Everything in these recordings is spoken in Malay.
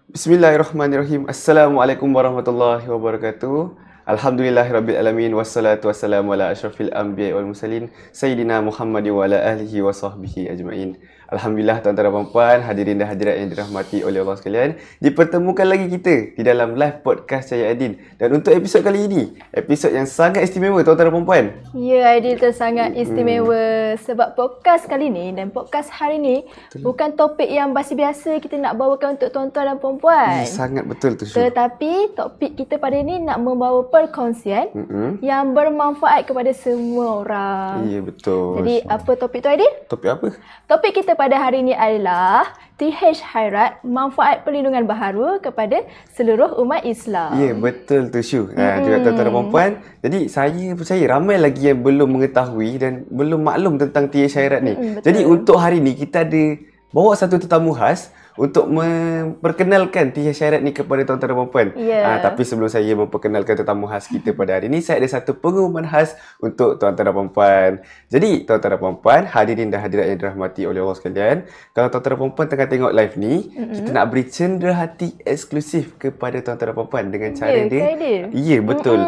Bismillahirrahmanirrahim. Assalamualaikum warahmatullahi wabarakatuh. Alhamdulillahirabbil wassalatu wassalamu ala asyrafil anbiya'i wal mursalin sayyidina Muhammadin wa ala alihi wa sahbihi ajma'in. Alhamdulillah tuan-tuan dan puan, hadirin dan hadirat yang dirahmati oleh Allah sekalian, dipertemukan lagi kita di dalam live podcast Cahaya Aidin. Dan untuk episod kali ini, episod yang sangat istimewa tuan-tuan dan puan. Ya, Aidil tu sangat istimewa sebab podcast kali ni dan podcast hari ni bukan topik yang biasa kita nak bawakan untuk tuan-tuan dan puan-puan. Sangat betul tu, Syu. Tetapi topik kita pada ni nak membawa perkongsian yang bermanfaat kepada semua orang. Ya, betul. Jadi apa topik tu, Aidil? Topik apa? Topik kita pada hari ini adalah TH Khairat, manfaat perlindungan baharu kepada seluruh umat Islam. Ya, betul tu, Syu. Juga tuan-tuan dan puan. Jadi saya percaya ramai lagi yang belum mengetahui dan belum maklum tentang TH Khairat ni. Jadi untuk hari ni kita ada bawa satu tetamu khas untuk memperkenalkan TH Khairat ni kepada tuan-tuan dan puan. Tapi sebelum saya memperkenalkan tetamu khas kita pada hari ini, saya ada satu pengumuman khas untuk tuan-tuan dan puan. Jadi tuan-tuan dan puan, hadirin dan hadirat yang dirahmati oleh Allah sekalian, kalau tuan-tuan dan puan tengah tengok live ni, kita nak beri cenderahati eksklusif kepada tuan-tuan dan puan dengan cara dia. Ya, betul.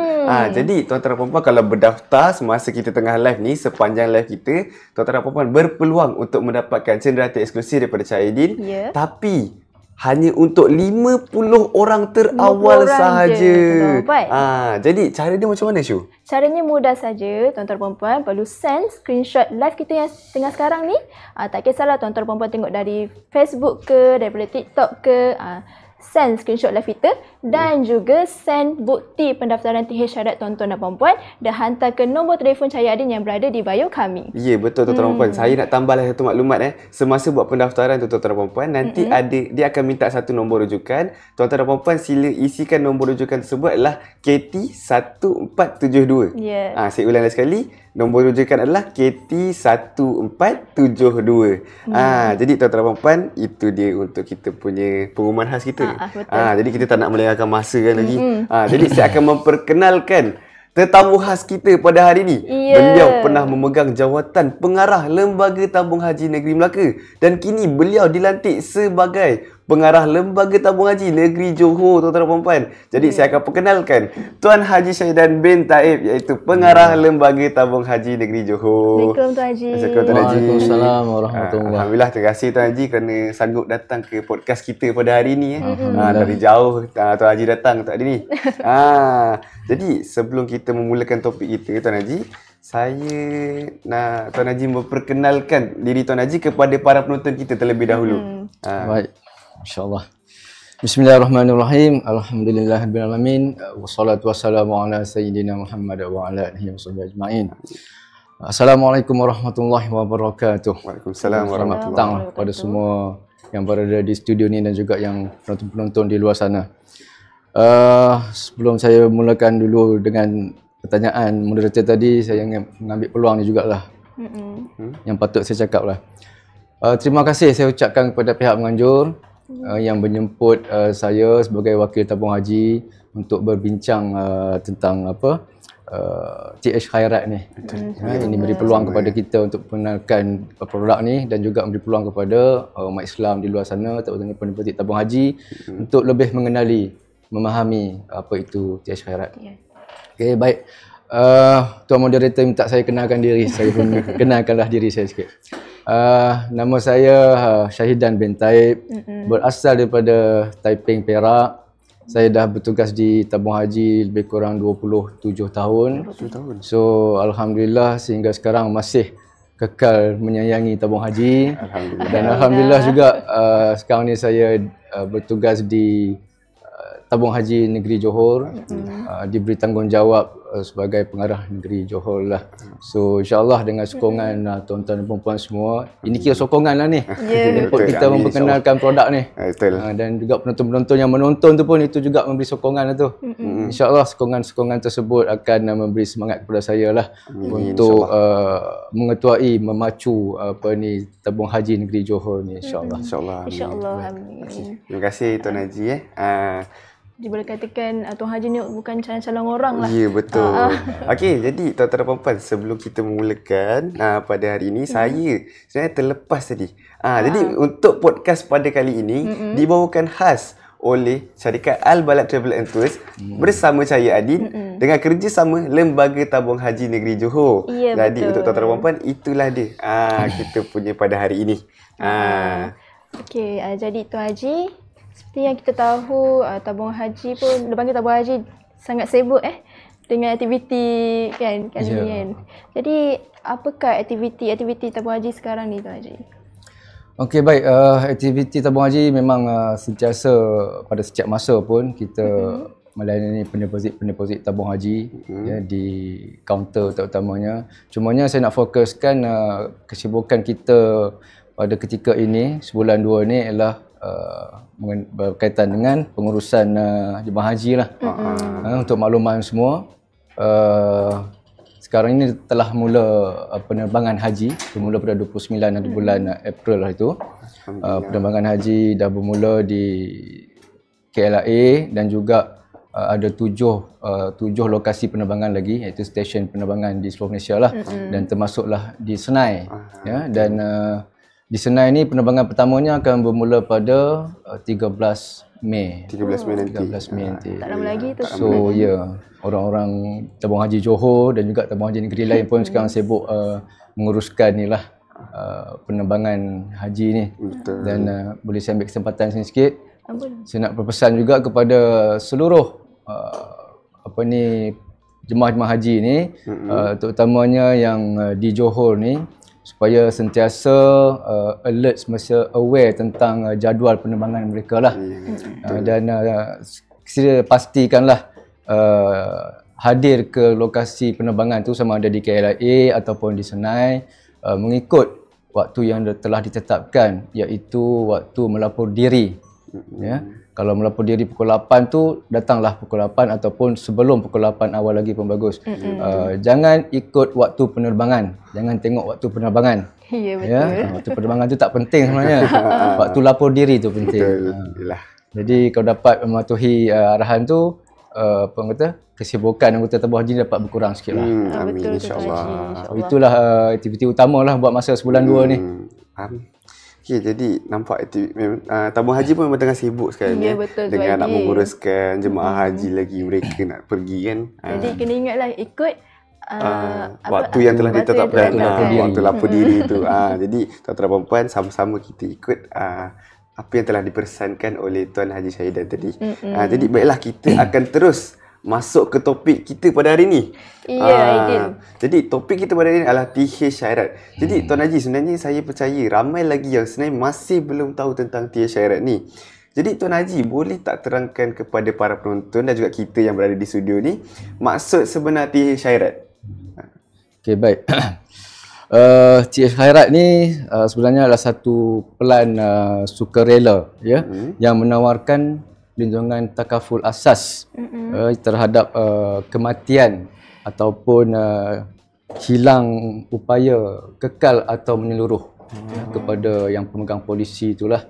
Jadi tuan-tuan dan puan kalau berdaftar semasa kita tengah live ni, sepanjang live kita, tuan-tuan dan puan berpeluang untuk mendapatkan cenderahati eksklusif daripada Cahaya Aidin. Tapi hanya untuk 50 orang terawal sahaja. Jadi cara dia macam mana, Syu? Caranya mudah saja, tuan-tuan dan puan perlu send screenshot live kita yang tengah sekarang ni. Tak kisahlah tuan-tuan dan puan tengok dari Facebook ke, daripada TikTok ke, send screenshot live kita dan juga send bukti pendaftaran TH Khairat tuan-tuan dan puan dan hantar ke nombor telefon Cahaya Aidin yang berada di bio kami. Ya, betul tuan-tuan dan puan. Saya nak tambahlah satu maklumat semasa buat pendaftaran tuan-tuan dan puan, nanti dia akan minta satu nombor rujukan. Tuan-tuan dan puan sila isikan nombor rujukan tersebut adalah KT1472. Saya ulang lagi sekali. Nombor rujukan adalah KT1472. Jadi tuan-tuan dan puan, itu dia untuk kita punya pengumuman khas kita. Jadi kita tak nak melengahkan masa kan lagi. Jadi saya akan memperkenalkan tetamu khas kita pada hari ini. Beliau pernah memegang jawatan pengarah Lembaga Tabung Haji Negeri Melaka dan kini beliau dilantik sebagai pengarah Lembaga Tabung Haji Negeri Johor, tuan-tuan dan puan. Jadi saya akan perkenalkan Tuan Haji Syahidan bin Taib, iaitu pengarah Lembaga Tabung Haji Negeri Johor. Assalamualaikum Tuan Haji. Waalaikumsalam warahmatullahi. Alhamdulillah, terima kasih Tuan Haji kerana sanggup datang ke podcast kita pada hari ini. Dari jauh Tuan Haji datang untuk hari ini. Jadi sebelum kita memulakan topik kita, Tuan Haji, saya nak Tuan Haji memperkenalkan diri Tuan Haji kepada para penonton kita terlebih dahulu. Baik, insyaAllah. Bismillahirrahmanirrahim. Alhamdulillahirabbil alamin. Wassalatu wassalamu ala sayyidina Muhammad wa ala alihi washabbihi ajma'in. Assalamualaikum warahmatullahi wabarakatuh. Waalaikumsalam warahmatullahi wabarakatuh kepada semua yang berada di studio ni dan juga yang penonton-penonton di luar sana. Sebelum saya mulakan dulu dengan pertanyaan moderator tadi, saya ingin mengambil peluang ni jugalah. Yang patut saya cakap lah. Terima kasih saya ucapkan kepada pihak menganjur yang menjemput saya sebagai wakil tabung haji untuk berbincang tentang TH Khairat ni. Ini beri peluang kepada kita untuk mengenalkan produk ni dan juga memberi peluang kepada umat Islam di luar sana, terutama penikmat tabung haji untuk lebih mengenali, memahami apa itu TH Khairat. Okey, baik. Tuan moderator minta saya kenalkan diri. Saya pun kenalkanlah diri saya sikit. Nama saya Syahidan bin Taib, berasal daripada Taiping, Perak. Saya dah bertugas di tabung haji lebih kurang 27 tahun. So alhamdulillah sehingga sekarang masih kekal menyayangi tabung haji. Dan alhamdulillah juga sekarang ni saya bertugas di Tabung Haji Negeri Johor, diberi tanggungjawab sebagai pengarah Negeri Johor lah. So insyaAllah dengan sokongan tuan-tuan dan puan-puan semua, ini kira sokongan lah ni untuk kita memperkenalkan produk ni. Dan juga penonton-penonton yang menonton tu pun itu juga memberi sokongan lah tu. InsyaAllah sokongan-sokongan tersebut akan memberi semangat kepada saya lah untuk mengetuai, memacu Tabung Haji Negeri Johor ni, insyaAllah. InsyaAllah. Amin. Terima kasih Tuan Haji. Boleh katakan Tuan Haji ni bukan calon-calon orang lah. Ya, betul. Okey, jadi tuan-tuan dan puan, sebelum kita memulakan pada hari ini, saya sebenarnya terlepas tadi. Jadi untuk podcast pada kali ini dibawakan khas oleh syarikat Al-Balad Travel and Tours bersama saya Adin dengan kerjasama Lembaga Tabung Haji Negeri Johor. Ya, Jadi betul. untuk tuan-tuan dan puan-puan, itulah dia kita punya pada hari ini. Okey, jadi Tuan Haji, seperti yang kita tahu, tabung haji pun, Lembaga Tabung Haji sangat sibuk dengan aktiviti kan ni kan. Jadi apakah aktiviti tabung haji sekarang ni Tuan Haji? Okey, baik. Aktiviti tabung haji memang sentiasa pada setiap masa pun kita melayani pendeposit tabung haji di kaunter terutamanya. Cumanya saya nak fokuskan kesibukan kita pada ketika ini, sebulan 2 ni adalah berkaitan dengan pengurusan jemaah haji lah. Untuk makluman semua, sekarang ini telah mula penerbangan haji, bermula pada 29 hari bulan April lah itu. Penerbangan haji dah bermula di KLIA dan juga ada 7 lokasi penerbangan lagi, iaitu stesen penerbangan di seluruh Malaysia lah, dan termasuklah di Senai. Dan di Senai ni penerbangan pertamanya akan bermula pada 13 Mei. 13 Mei nanti. 13 Mei nanti. Tak lama lagi tu. So orang-orang tabung haji Johor dan juga tabung haji negeri lain pun sekarang sibuk menguruskan ni lah penerbangan haji ni. Betul. Dan boleh saya ambil kesempatan sini sikit. Saya nak berpesan juga kepada seluruh jemaah-jemaah haji ni, terutamanya yang di Johor ni, supaya sentiasa alert, semasa aware tentang jadual penerbangan mereka lah. Dan pastikanlah hadir ke lokasi penerbangan tu, sama ada di KLIA ataupun di Senai, mengikut waktu yang telah ditetapkan, iaitu waktu melapor diri. Kalau melapor diri pukul 8 tu, datanglah pukul 8 ataupun sebelum pukul 8 awal lagi pun bagus. Jangan ikut waktu penerbangan. Jangan tengok waktu penerbangan. Ya, betul. Waktu penerbangan tu tak penting sebenarnya. Waktu lapor diri tu penting. Jadi kalau dapat mematuhi arahan tu, kesibukan anggota tabung haji dapat berkurang sikit lah. Amin, insyaAllah. Itulah aktiviti utama lah buat masa sebulan 2 ni. Okay, jadi nampak tabung haji pun memang tengah sibuk sekarang betul, dengan nak menguruskan jemaah haji lagi, mereka nak pergi kan. Jadi kena ingatlah ikut waktu yang telah ditetapkan, waktu lapor diri tu. Jadi tuan-tuan dan puan-puan, sama-sama kita ikut apa yang telah dipesankan oleh Tuan Haji Syahidan tadi. Jadi baiklah, kita akan terus masuk ke topik kita pada hari ini. Aidil. Jadi topik kita pada hari ini adalah TH Syairat. Jadi Tuan Haji, sebenarnya saya percaya ramai lagi yang sebenarnya masih belum tahu tentang TH Syairat ni. Jadi Tuan Haji, boleh tak terangkan kepada para penonton dan juga kita yang berada di studio ni, maksud sebenar TH Syairat? Okey, baik. TH Syairat ni sebenarnya adalah satu pelan sukarela yang menawarkan perlindungan takaful asas terhadap kematian ataupun hilang upaya kekal atau menyeluruh kepada yang pemegang polisi itulah.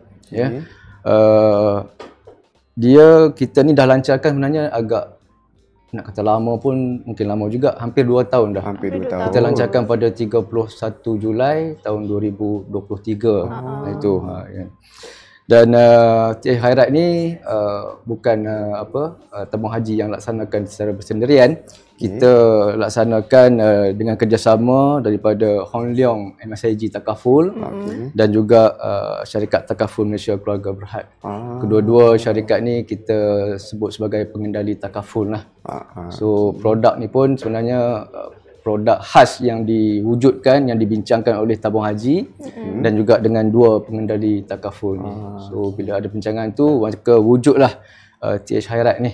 Kita ni dah lancarkan sebenarnya agak, nak kata lama pun mungkin lama juga, hampir 2 tahun dah. Hampir 2 tahun. Kita lancarkan pada 31 Julai tahun 2023. Itu dan TH Syairat ni bukan tabung haji yang laksanakan secara bersendirian. Kita laksanakan dengan kerjasama daripada Hon Leong MSIG Takaful dan juga syarikat Takaful Malaysia Keluarga Berhad. Kedua-dua syarikat ni kita sebut sebagai pengendali takaful lah. So produk ni pun sebenarnya produk khas yang diwujudkan, yang dibincangkan oleh tabung haji dan juga dengan 2 pengendali takaful ni. So bila ada bincangan tu, maka wujudlah TH Syairat ni.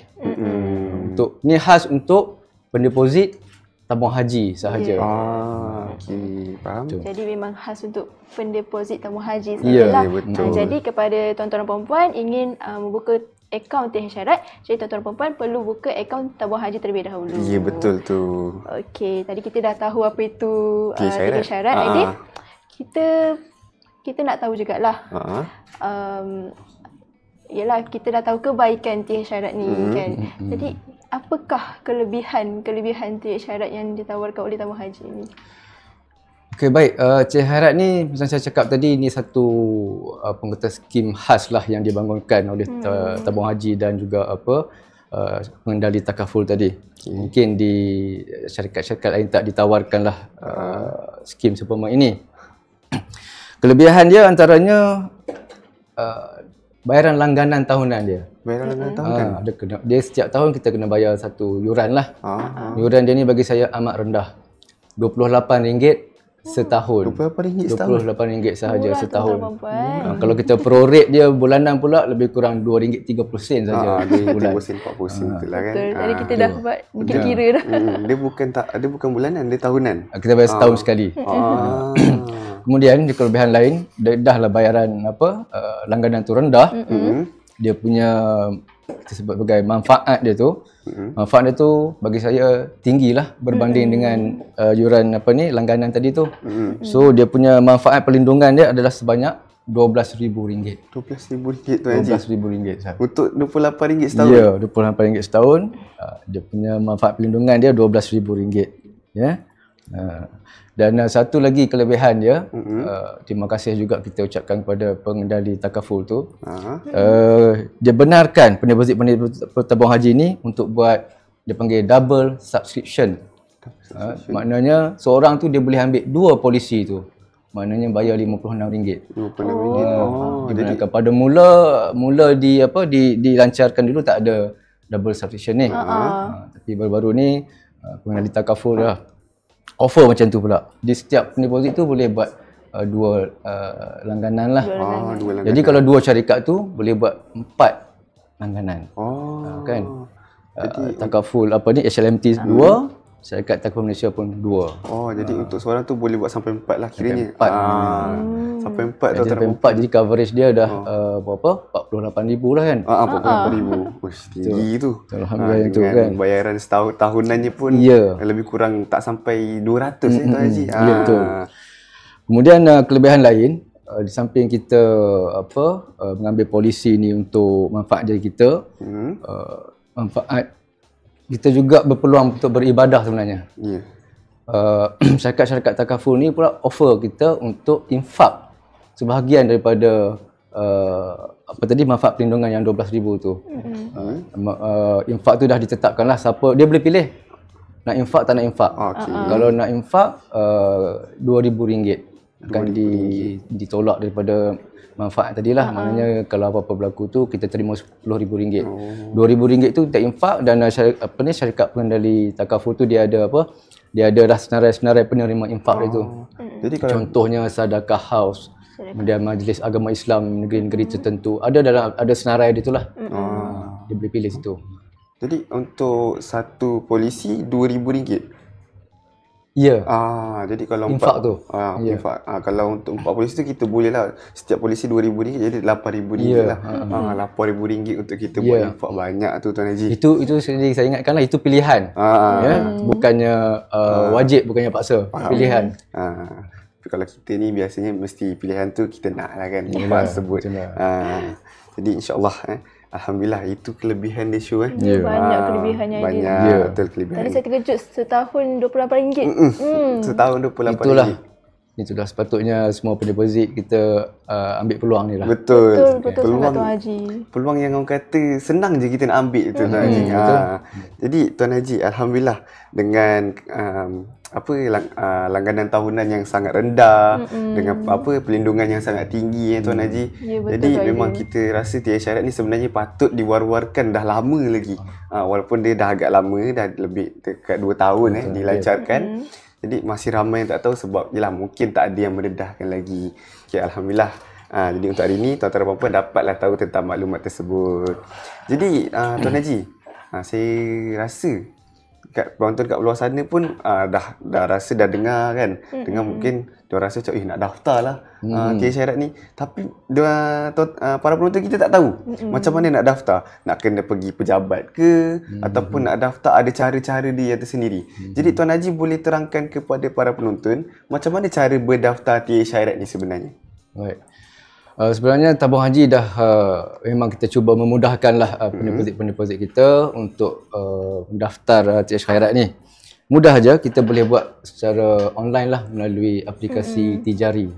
Ni khas untuk pendeposit tabung haji sahaja. Okey, faham. Jadi memang khas untuk pendeposit tabung haji sahajalah. Betul. Jadi kepada tuan-tuan dan puan-puan ingin membuka akaun TH Syairat, jadi tuan-tuan dan puan-puan perlu buka akaun tabung haji terlebih dahulu. Ya, betul tu. Okey, tadi kita dah tahu apa itu TH Syairat. Jadi kita nak tahu jugalah. Yalah, kita dah tahu kebaikan TH Syairat ni kan. Jadi apakah kelebihan TH Syairat yang ditawarkan oleh tabung haji ni? Okey, baik. Cik Khairat ni macam saya cakap tadi, ni satu pengguna skim khas lah yang dibangunkan oleh tabung haji dan juga pengendali takaful tadi. Mungkin di syarikat-syarikat lain tak ditawarkanlah skim seumpama ini. Kelebihan dia antaranya bayaran langganan tahunan dia. Bayaran langganan tahunan? Dia setiap tahun kita kena bayar satu yuran lah. Yuran dia ni bagi saya amat rendah. RM28 setahun. RM28 setahun? RM28 sahaja setahun. Kalau kita prorate dia bulanan pula, lebih kurang RM2.30 saja bulan. RM40 tu lah kan. Betul. Jadi kita dah buat kira dah. Dia bukan bulanan, dia tahunan. Kita bayar setahun sekali. Kemudian di kelebihan lain, dah lah bayaran langganan tu rendah. Dia punya, kita sebut sebagai manfaat dia tu. Manfaat dia tu bagi saya tinggilah berbanding dengan yuran langganan tadi tu. So dia punya manfaat perlindungan dia adalah sebanyak RM12,000. RM12,000 tu Haji? RM12,000 untuk RM28 setahun? Ya, RM28 setahun. Dia punya manfaat perlindungan dia RM12,000. Ya. Dan satu lagi kelebihan dia, terima kasih juga kita ucapkan kepada pengendali takaful tu. Dia benarkan pendeposit-pendeposit tabung haji ni untuk buat, dia panggil double subscription. Maknanya seorang tu dia boleh ambil 2 polisi tu. Maknanya bayar RM56. Dibenarkan. Pada mula dilancarkan dulu tak ada double subscription ni. Tapi baru-baru ni pengendali takaful dah offer macam tu pula. Di setiap deposit tu boleh buat 2 langganan lah. Jadi kalau 2 syarikat tu boleh buat 4 langganan. Kan? Takaful SLMT 2, syarikat takaful Malaysia pun 2. Jadi untuk seorang tu boleh buat sampai 4 lah kiranya. Sampai 4 tu sampai 4, jadi coverage dia dah berapa? RM48,000 lah kan? RM48,000. Tinggi tu. Alhamdulillah tu kan. Bayaran tahunannya pun lebih kurang tak sampai 200 Tuan Haji. Ya, betul. Kemudian kelebihan lain, di samping kita mengambil polisi ni untuk manfaat diri kita, manfaat kita juga berpeluang untuk beribadah sebenarnya. Syarikat-syarikat takaful ni pula offer kita untuk infak sebahagian daripada manfaat perlindungan yang RM12,000 tu. Infak tu dah ditetapkan lah, siapa dia boleh pilih nak infak tak nak infak. Kalau nak infak RM2,000 akan ditolak daripada manfaat tadilah. Maknanya kalau apa-apa berlaku tu kita terima RM10,000. RM2,000 tu tak infak, dan syarikat pengendali takaful tu dia ada dia ada dah senarai-senarai penerima infak dia tu. Jadi contohnya Sadaqah House, kemudian Majlis Agama Islam negeri-negeri tertentu, ada senarai dia tu lah. Dia boleh pilih situ. Jadi untuk satu polisi RM2,000? Ya. Jadi kalau infak tu. Infak. Kalau untuk 4 polisi tu kita boleh lah, setiap polisi RM2,000 jadi RM8,000 lah. RM8,000 untuk kita buat infak banyak tu Tuan Haji. Itu saya ingatkan lah, itu pilihan. Bukannya wajib, bukannya paksa. Pilihan. Tapi kalau kita ni biasanya mesti pilihan tu kita nak lah kan. Sebut. Jadi insyaAllah alhamdulillah, itu kelebihan dia show. Banyak kelebihannya. Banyak, betul kelebihan. Tadi saya terkejut, setahun RM28. Setahun RM28. Itulah sepatutnya semua pendeposit kita ambil peluang ni lah. Betul sangat Tuan Haji. Peluang yang orang kata senang je kita nak ambil tu Tuan Haji. Jadi Tuan Haji, alhamdulillah dengan langganan tahunan yang sangat rendah, dengan perlindungan yang sangat tinggi Tuan Haji. Jadi memang kita rasa TI Syariat ni sebenarnya patut diwar-warkan dah lama lagi. Walaupun dia dah agak lama, dah lebih dekat 2 tahun dilancarkan. Jadi masih ramai yang tak tahu sebab mungkin tak ada yang mendedahkan lagi. Alhamdulillah. Jadi untuk hari ni tuan-tuan dan puan-puan dapatlah tahu tentang maklumat tersebut. Jadi Tuan Haji, saya rasa penonton kat luar sana pun dah rasa dah dengar kan. Dengar mungkin dia rasa macam nak daftar lah TI Syariat ni. Tapi para penonton kita tak tahu macam mana nak daftar. Nak kena pergi pejabat ke ataupun nak daftar, ada cara-cara dia tersendiri. Jadi Tuan Haji boleh terangkan kepada para penonton macam mana cara berdaftar TI Syariat ni sebenarnya? Baik. Sebenarnya tabung haji dah memang kita cuba memudahkanlah pendeposit-pendeposit kita untuk mendaftar TI Syariat ni. mudah aja, kita boleh buat secara online lah melalui aplikasi Tijari.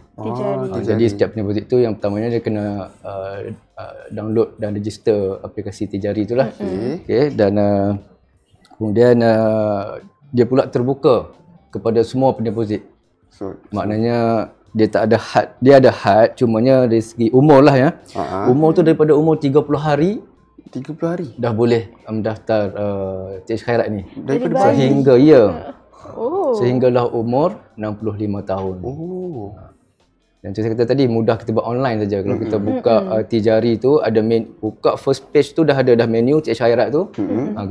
Jadi setiap pendeposit tu yang pertamanya dia kena download dan register aplikasi Tijari itulah. Okay. Dan kemudian dia pula terbuka kepada semua pendeposit. Maknanya dia tak ada had, dia ada had, cumanya dari segi umur lah ya. Umur tu daripada umur 30 hari 30 hari dah boleh mendaftar TH Khairat ni. Daripada sehingga sehinggalah umur 65 tahun. Dan macam saya kata tadi, mudah kita buat online saja. Kalau kita buka Tijari tu, ada buka first page tu dah ada menu TH Khairat tu.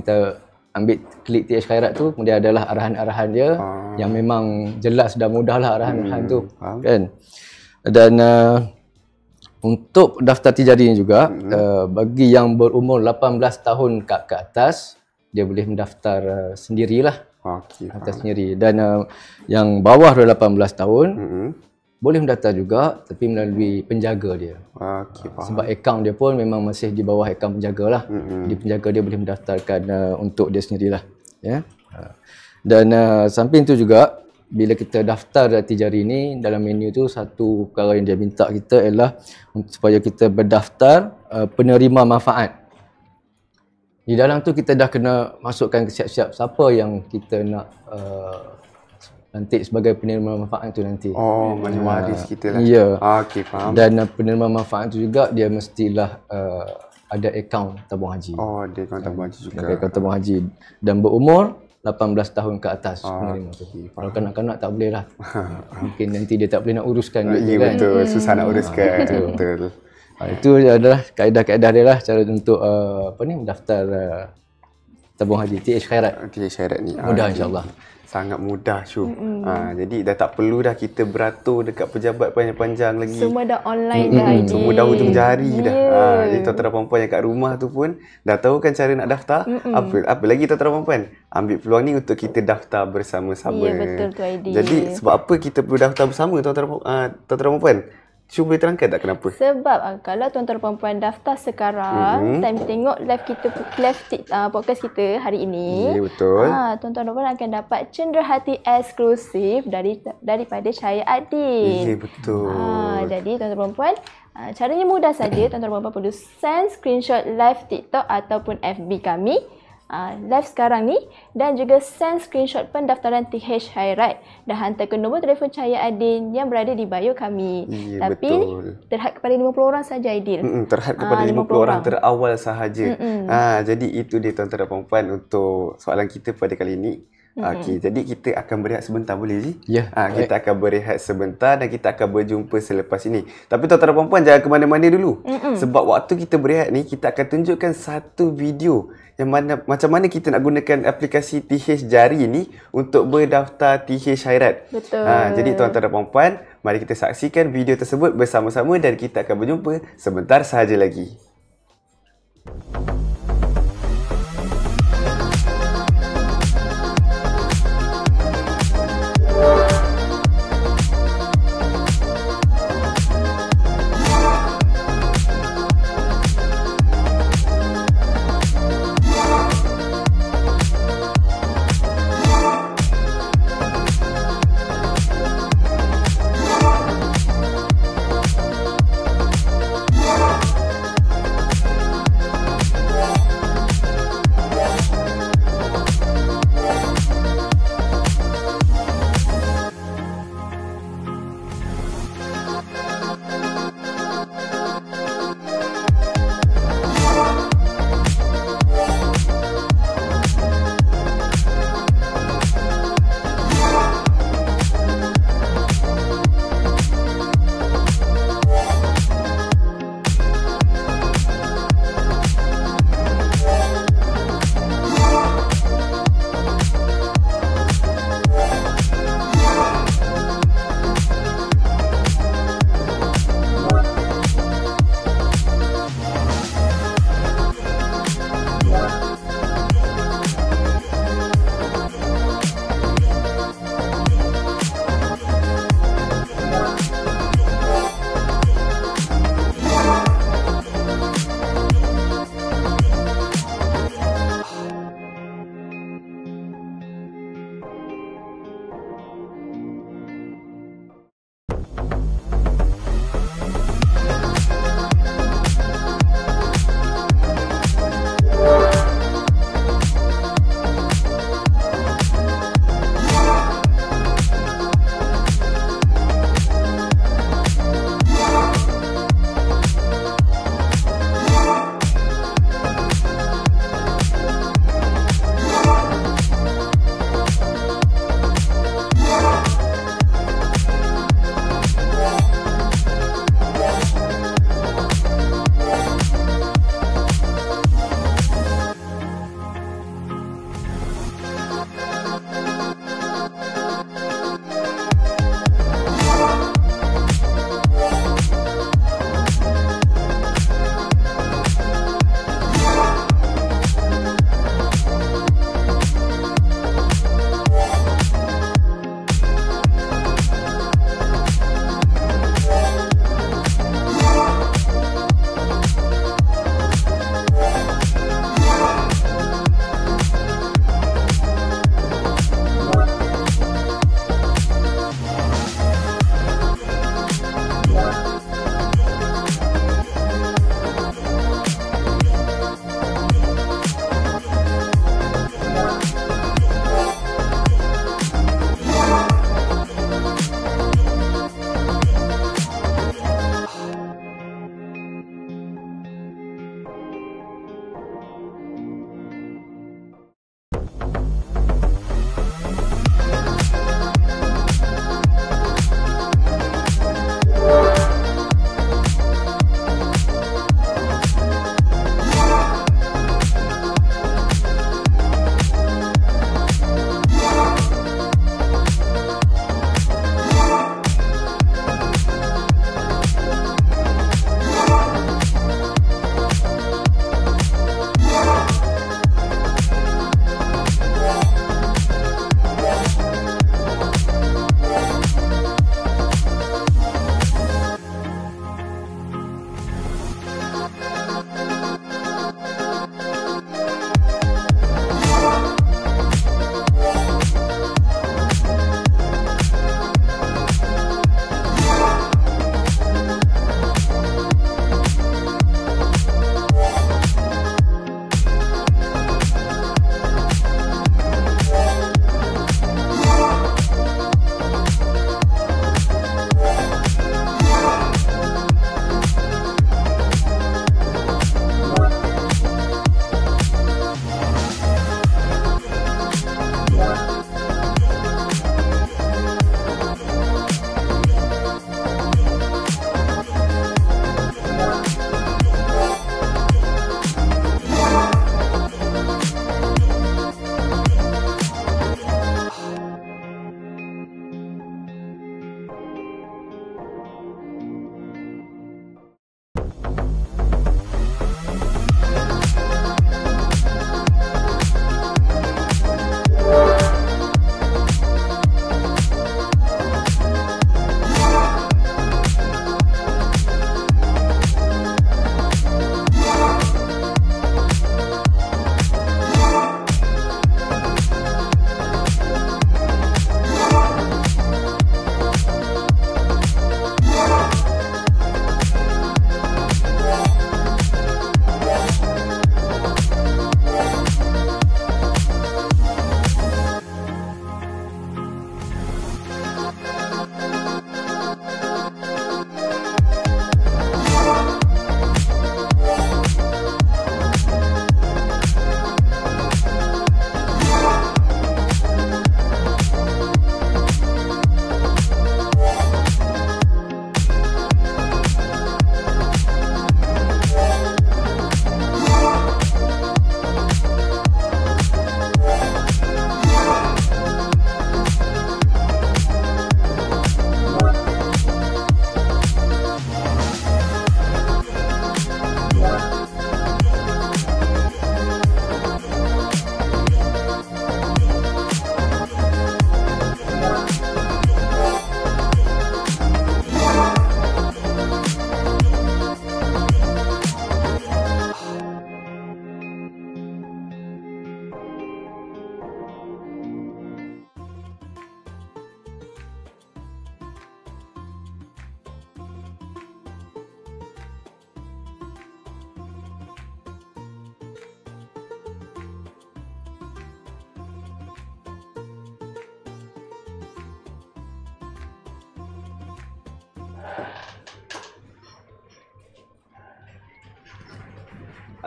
Kita ambil klik TH Khairat tu, kemudian adalah arahan-arahan dia yang memang jelas dan mudah lah arahan-arahan tu. Kan? Dan untuk daftar Tijari ni juga, bagi yang berumur 18 tahun ke atas, dia boleh mendaftar sendirilah. Atas sendiri. Dan yang bawah 18 tahun, boleh mendaftar juga, tapi melalui penjaga dia. Sebab akaun dia pun memang masih di bawah akaun penjaga lah. Di penjaga dia boleh mendaftarkan untuk dia sendirilah. Ya. Dan samping tu juga, bila kita daftar Tijari ni, dalam menu tu satu perkara yang dia minta kita ialah supaya kita berdaftar penerima manfaat. Di dalam tu kita dah kena masukkan siap-siap siapa yang kita nak nanti sebagai penerima manfaat tu nanti. Macam waris kita lah. Ya. Okey, faham. Dan penerima manfaat tu juga dia mestilah ada akaun tabung haji. Dia akaun tabung haji juga. Ada akaun tabung haji dan berumur 18 tahun ke atas penerima tu. Kalau kanak-kanak tak boleh lah. Mungkin nanti dia tak boleh nak uruskan duit kan. Betul, susah nak uruskan. Betul. Itu adalah kaedah-kaedah dia lah cara untuk mendaftar tabung haji TH Khairat. TH Khairat ni. Mudah insya-Allah. Sangat mudah Syul. Jadi dah tak perlu dah kita beratur dekat pejabat panjang-panjang lagi. Semua dah online dah. Semua dah hujung jari dah. Jadi tuan-tuan perempuan yang kat rumah tu pun dah tahu kan cara nak daftar. Apa lagi tuan-tuan perempuan? Ambil peluang ni untuk kita daftar bersama-sama. Ya, betul tu Aidil. Jadi sebab apa kita perlu daftar bersama tuan-tuan perempuan? Cuba boleh terangkan tak kenapa? Sebab kalau tuan-tuan perempuan daftar sekarang, time tengok live kita, podcast kita hari ini, betul. Tuan-tuan perempuan akan dapat cenderahati eksklusif daripada Cahaya Adil. Betul. Jadi tuan-tuan perempuan, caranya mudah saja. Tuan-tuan perempuan perlu send screenshot live TikTok ataupun FB kami live sekarang ni, dan juga send screenshot pendaftaran TH Khairat dan hantar ke nombor telefon Cahaya Adil yang berada di bio kami. Tapi terhad kepada 50 orang saja Aidil. Terhad kepada 50 orang terawal sahaja. Jadi itu dia tuan-tuan dan puan untuk soalan kita pada kali ini. Okey, jadi kita akan berehat sebentar, boleh Ji? Ya. Kita akan berehat sebentar dan kita akan berjumpa selepas ini. Tapi tuan-tuan dan puan jangan ke mana-mana dulu. Sebab waktu kita berehat ni, kita akan tunjukkan satu video yang mana macam mana kita nak gunakan aplikasi TH Jari ni untuk berdaftar TH Khairat. Betul. Jadi tuan-tuan dan puan, mari kita saksikan video tersebut bersama-sama dan kita akan berjumpa sebentar sahaja lagi.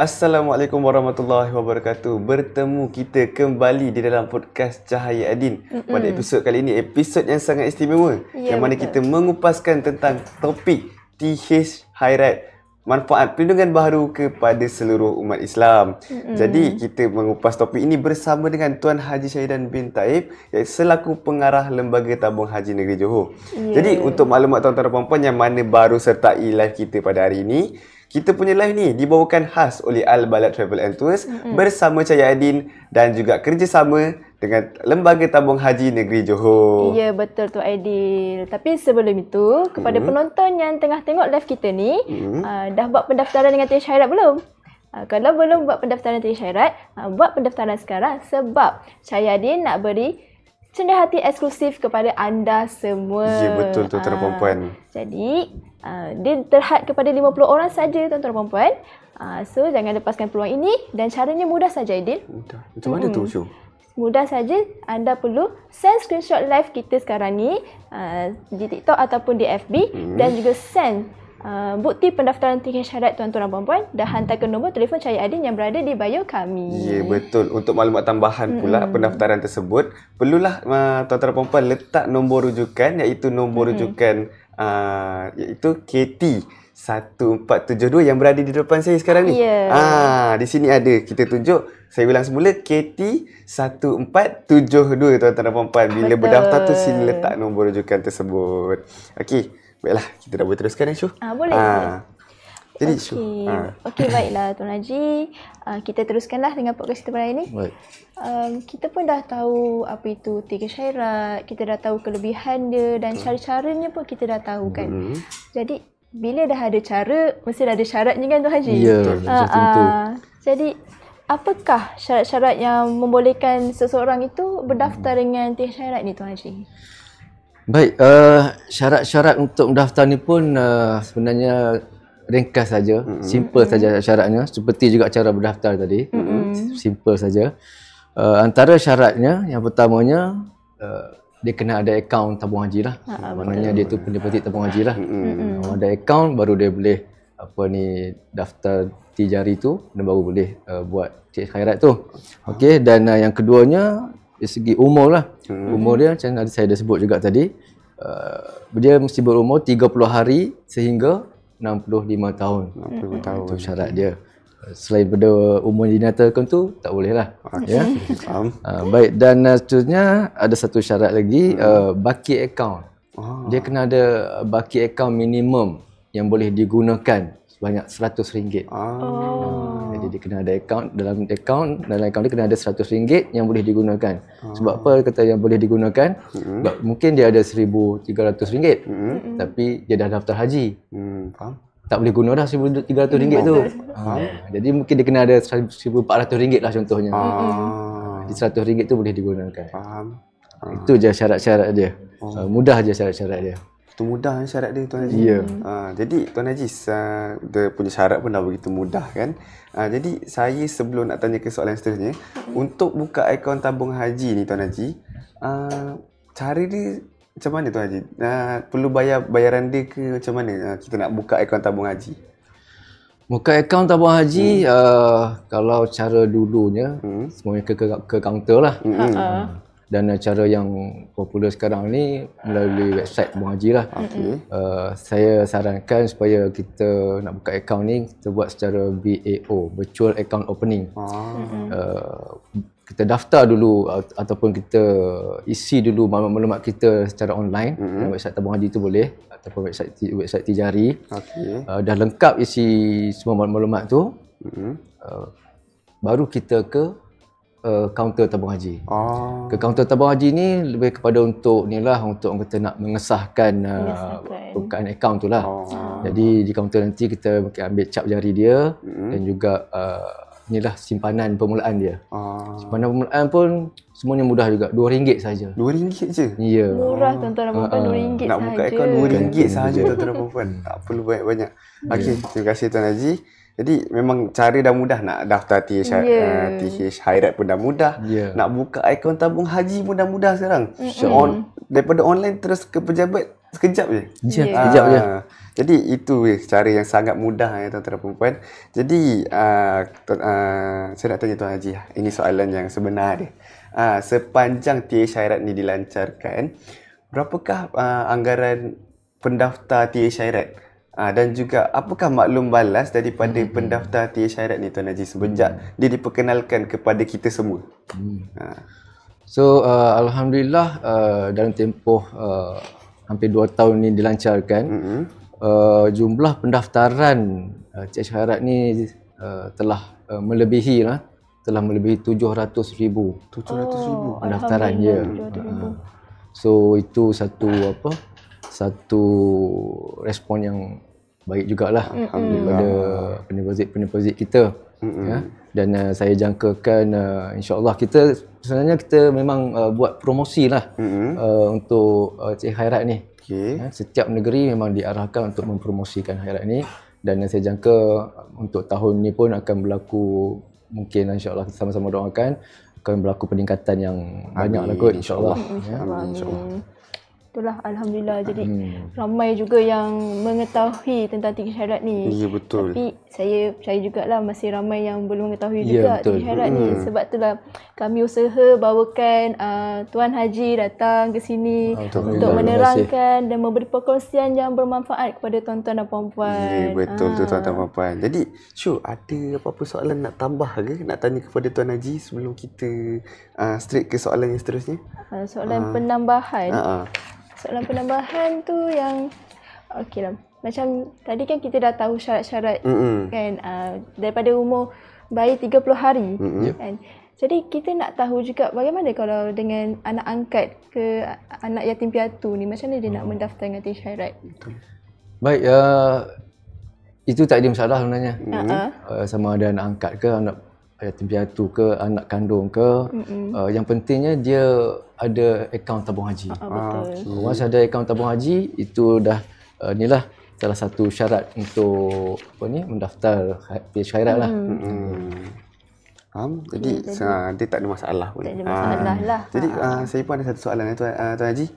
Assalamualaikum warahmatullahi wabarakatuh. Bertemu kita kembali di dalam podcast Cahaya Adin. Pada episod kali ini, episod yang sangat istimewa, yang mana kita mengupaskan tentang topik TH Khairat, manfaat perlindungan baharu kepada seluruh umat Islam. Jadi kita mengupas topik ini bersama dengan Tuan Haji Syahidan bin Taib, selaku pengarah Lembaga Tabung Haji Negeri Johor. Jadi untuk maklumat tuan-tuan dan puan-puan yang mana baru sertai live kita pada hari ini, kita punya live ni dibawakan khas oleh Al Balad Travel and Tours bersama Cahaya Adin dan juga kerjasama dengan Lembaga Tabung Haji Negeri Johor. Ya, betul tu Aidil. Tapi sebelum itu, kepada penonton yang tengah tengok live kita ni, dah buat pendaftaran dengan TH Khairat belum? Kalau belum buat pendaftaran TH Khairat, buat pendaftaran sekarang sebab Cahaya Adin nak beri cenderia hati eksklusif kepada anda semua. Ya, betul tu tuan-tuan dan puan. Jadi, dia terhad kepada 50 orang saja tuan-tuan dan puan. So, jangan lepaskan peluang ini dan caranya mudah saja Aidil. Mudah. Macam mana tu, Syul? Mudah saja, anda perlu send screenshot live kita sekarang ni di TikTok ataupun di FB dan juga send bukti pendaftaran TH Khairat tuan-tuan dan puan-puan dan hantarkan nombor telefon Cahaya Adin yang berada di bio kami. Ya, betul. Untuk maklumat tambahan pula pendaftaran tersebut, perlulah tuan-tuan dan puan-puan letak nombor rujukan, iaitu nombor rujukan iaitu KT 1472 yang berada di depan saya sekarang ni. Di sini ada, kita tunjuk. Saya ulang semula, KT 1472 tuan-tuan dan puan-puan. Bila berdaftar tu sila letak nombor rujukan tersebut. Okey, baiklah, kita dah boleh teruskan Syul. Boleh. Jadi Syul. Okey, baiklah Tuan Haji. Kita teruskanlah dengan podcast kita pada hari ini. Baik. Kita pun dah tahu apa itu TH Khairat, kita dah tahu kelebihan dia dan cara-caranya pun kita dah tahu kan. Jadi bila dah ada cara, mesti dah ada syaratnya kan Tuan Haji? Ya, tentu. Jadi apakah syarat-syarat yang membolehkan seseorang itu berdaftar dengan TH Khairat ni Tuan Haji? Baik, syarat-syarat untuk mendaftar ni pun sebenarnya ringkas saja, simple saja syaratnya, seperti juga cara berdaftar tadi. Simple saja. Antara syaratnya, yang pertamanya dia kena ada akaun tabung haji lah. Maknanya dia tu penerbit tabung haji lah. Ada akaun baru dia boleh daftar tijari tu dan baru boleh buat TH Khairat tu. Okey, dan yang keduanya dari segi umur lah. Umur dia macam saya dah sebut juga tadi. Dia mesti berumur 30 hari sehingga 65 tahun. 60 tahun. Itu syarat dia. Selain pada umur yang dinyatakan tu, tak boleh lah. Ya? Baik, dan seterusnya ada satu syarat lagi, baki akaun. Dia kena ada baki akaun minimum yang boleh digunakan sebanyak RM100. Jadi dia kena ada akaun, dalam akaun dia kena ada RM100 yang boleh digunakan. Sebab apa kata yang boleh digunakan? Sebab mungkin dia ada RM1,300 tapi dia dah daftar haji. Faham? Tak boleh guna dah RM1,300 tu. Jadi mungkin dia kena ada RM1,400 lah contohnya. Jadi RM100 tu boleh digunakan. Faham. Itu je syarat-syarat dia. Mudah je syarat-syarat dia. Itu mudah syarat dia Tuan Haji. Ya. Jadi Tuan Haji, dia punya syarat pun dah begitu mudah kan. Jadi saya sebelum nak tanya ke soalan seterusnya, untuk buka akaun tabung haji ni Tuan Haji, cara dia macam mana Tuan Haji? Perlu bayaran dia ke macam mana kita nak buka akaun tabung haji? Buka akaun tabung haji, kalau cara dulunya semuanya ke kaunter lah. Dan cara yang popular sekarang ni melalui website tabung haji lah. Saya sarankan supaya kita nak buka akaun ni, kita buat secara BAO, Virtual Account Opening. Kita daftar dulu ataupun kita isi dulu maklumat kita secara online. Website tabung haji tu boleh, ataupun website tijari. Dah lengkap isi semua maklumat tu, baru kita ke kaunter tabung haji. Ke kaunter tabung haji ni lebih kepada untuk untuk kita nak mengesahkan bukaan akaun tu lah. Jadi di kaunter nanti kita ambil cap jari dia dan juga simpanan permulaan dia. Simpanan permulaan pun semuanya mudah juga, RM2 saja. RM2 je? Ya. Murah tuan-tuan dan puan-puan, RM2 saja. Nak buka akaun RM2 sahaja tuan-tuan dan puan-puan. Tak perlu banyak-banyak. Okey, terima kasih Tuan Haji. Jadi memang cara dah mudah, nak daftar TH Khairat pun dah mudah. Nak buka akaun tabung haji pun dah mudah sekarang. Daripada online terus ke pejabat sekejap je. Sekejap je. Jadi itu cara yang sangat mudah ya tuan-tuan dan puan-puan. Jadi saya nak tanya Tuan Haji, ini soalan yang sebenar dia. Sepanjang TA Syairat ni dilancarkan, berapakah anggaran pendaftar TA Syairat? Dan juga apakah maklum balas daripada pendaftar TA Syairat ni Tuan Haji semenjak dia diperkenalkan kepada kita semua? So alhamdulillah dalam tempoh hampir 2 tahun ni dilancarkan, jumlah pendaftaran TA Syairat ni telah melebihi 700,000 pendaftaran dia. So itu satu respon yang baik jugalah daripada penerbit kita. Ya. Dan saya jangkakan insya-Allah kita sebenarnya kita memang buat promosi lah untuk TA Syairat ni. Setiap negeri memang diarahkan untuk mempromosikan Syairat ni, dan saya jangka untuk tahun ni pun akan berlaku, mungkin insya-Allah kita sama-sama doakan akan berlaku peningkatan yang banyak lah kot insya-Allah. Amin. Itulah alhamdulillah, jadi ramai juga yang mengetahui tentang TA Syairat ni. Ya betul. Tapi saya percaya jugalah masih ramai yang belum mengetahui juga TA Syairat ni. Sebab itulah kami usaha bawakan Tuan Haji datang ke sini untuk menerangkan dan memberi perkongsian yang bermanfaat kepada tuan-tuan dan puan-puan. Ya betul tu tuan-tuan dan puan-puan. Jadi Syu, ada apa-apa soalan nak tambah ke, nak tanya kepada Tuan Haji sebelum kita straight ke soalan yang seterusnya? Soalan penambahan. Soalan penambahan tu yang okeylah. Macam tadi kan kita dah tahu syarat-syarat kan, daripada umur bayi 30 hari kan. Jadi kita nak tahu juga bagaimana kalau dengan anak angkat ke anak yatim piatu ni, macam mana dia nak mendaftar dengan TA Syairat? Baik, itu tak ada masalah sebenarnya. Sama ada anak angkat ke, anak yatim piatu ke, anak kandung ke, yang pentingnya dia ada akaun tabung haji. Betul. Once ada akaun tabung haji, itu dah inilah salah satu syarat untuk mendaftar TA Syairat lah. Jadi dia tak ada masalah pun. Tak ada masalah lah. Jadi saya pun ada satu soalan Tuan Haji.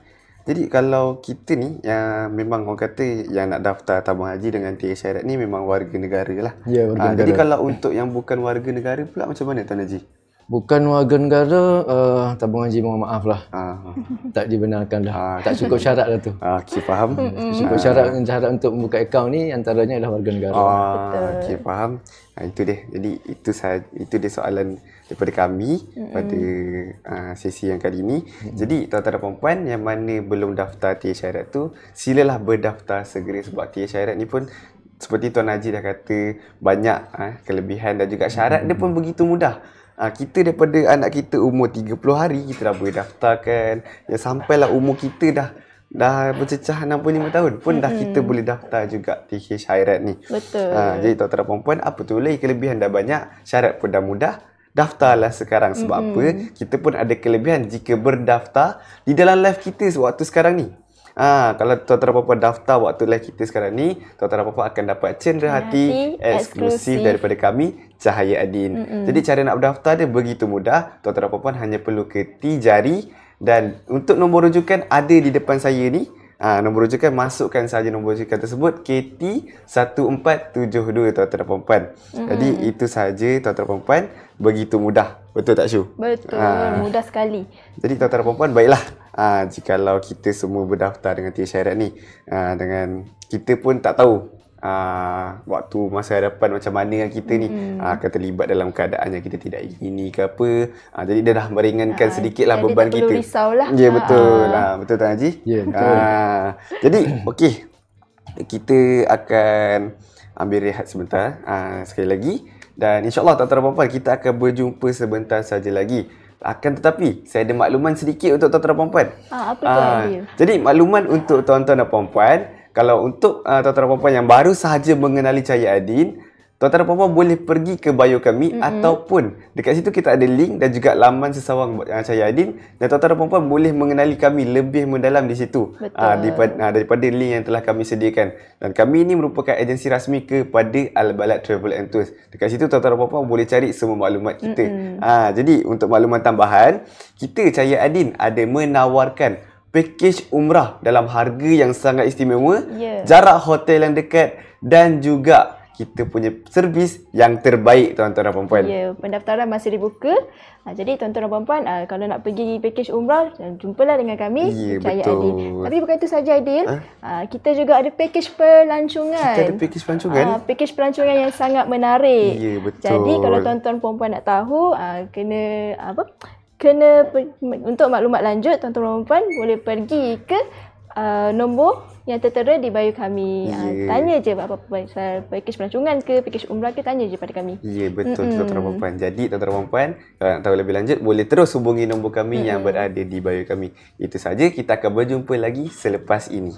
Jadi kalau kita ni yang memang orang kata yang nak daftar tabung haji dengan TA Syairat ni memang warga negara lah. Ya, warga negara. Jadi kalau untuk yang bukan warga negara pula macam mana Tuan Haji? Bukan warga negara, tabung haji mohon maaf lah. Tak dibenarkan dah. Tak cukup syarat lah tu. Okey, faham. Cukup syarat untuk membuka akaun ni antaranya adalah warga negara. Okey, faham. Itu dia. Jadi itu dia soalan daripada kami pada sesi yang kali ini. Jadi tuan-tuan dan puan-puan yang mana belum daftar TA Syairat tu, silalah berdaftar segera, sebab TA Syairat ni pun seperti Tuan Haji dah kata banyak kelebihan dan juga syarat dia pun begitu mudah. Kita daripada anak kita umur 30 hari kita dah boleh daftarkan. Ya, sampailah umur kita dah bercecah 65 tahun pun dah kita boleh daftar juga TA Syairat ni. Betul. Jadi tuan-tuan dan puan-puan, apa tu lagi kelebihan dah banyak, syarat pun dah mudah. Daftarlah sekarang. Sebab apa? Kita pun ada kelebihan jika berdaftar di dalam live kita waktu sekarang ni. Kalau tuan-tuan dan puan-puan daftar waktu live kita sekarang ni, tuan-tuan dan puan-puan akan dapat cenderahati eksklusif daripada kami, Cahaya Adin. Jadi cara nak berdaftar dia begitu mudah. Tuan-tuan dan puan-puan hanya perlu ketik jari, dan untuk nombor rujukan ada di depan saya ni. Nombor rujukan, masukkan saja nombor rujukan tersebut, KT1472 tuan-tuan dan puan-puan. Jadi itu saja tuan-tuan dan puan-puan, begitu mudah. Betul tak Syu? Betul, mudah sekali. Jadi tuan-tuan dan puan-puan, baiklah jikalau kita semua berdaftar dengan TA Syairat ni, dengan kita pun tak tahu waktu masa hadapan macam mana yang kita ni akan terlibat dalam keadaan yang kita tidak ingini ke apa. Jadi dia dah meringankan sedikitlah beban kita. Tak perlu risaulah. Ya betul. Betul Tuan Haji? Ya betul. Jadi okey, kita akan ambil rehat sebentar sekali lagi, dan insya-Allah tuan-tuan dan puan-puan, kita akan berjumpa sebentar saja lagi. Akan tetapi saya ada makluman sedikit untuk tuan-tuan dan puan-puan. Apa tu Adil? Jadi makluman untuk tuan-tuan dan puan-puan, kalau untuk tuan-tuan dan puan-puan yang baru sahaja mengenali Cahaya Adin, tuan-tuan dan puan-puan boleh pergi ke bio kami, ataupun dekat situ kita ada link dan juga laman sesawang Cahaya Adin, dan tuan-tuan dan puan-puan boleh mengenali kami lebih mendalam di situ daripada link yang telah kami sediakan. Dan kami ini merupakan agensi rasmi kepada Al-Balad Travel and Tours. Dekat situ tuan-tuan dan puan-puan boleh cari semua maklumat kita. Jadi untuk makluman tambahan, kita Cahaya Adin ada menawarkan pakej umrah dalam harga yang sangat istimewa, Ya. jarak hotel yang dekat dan juga kita punya servis yang terbaik tuan-tuan dan puan-puan. Ya, pendaftaran masih dibuka. Jadi tuan-tuan dan puan-puan, kalau nak pergi pakej umrah, jumpalah dengan kami, Ya, Cahaya betul. Aidil. Tapi bukan itu saja Aidil, kita juga ada pakej pelancongan. Kita ada pakej pelancongan. Pakej pelancongan yang sangat menarik. Ya, betul. Jadi kalau tuan-tuan puan-puan nak tahu, untuk maklumat lanjut, tuan-tuan puan-puan boleh pergi ke nombor yang tertera di bio kami. Tanya je apa-apa pasal pakej pelancongan ke, pakej umrah ke, tanya je pada kami. Ya, betul tuan-tuan dan puan-puan. Jadi tuan-tuan dan puan-puan, kalau nak tahu lebih lanjut boleh terus hubungi nombor kami yang berada di bio kami. Itu saja, kita akan berjumpa lagi selepas ini.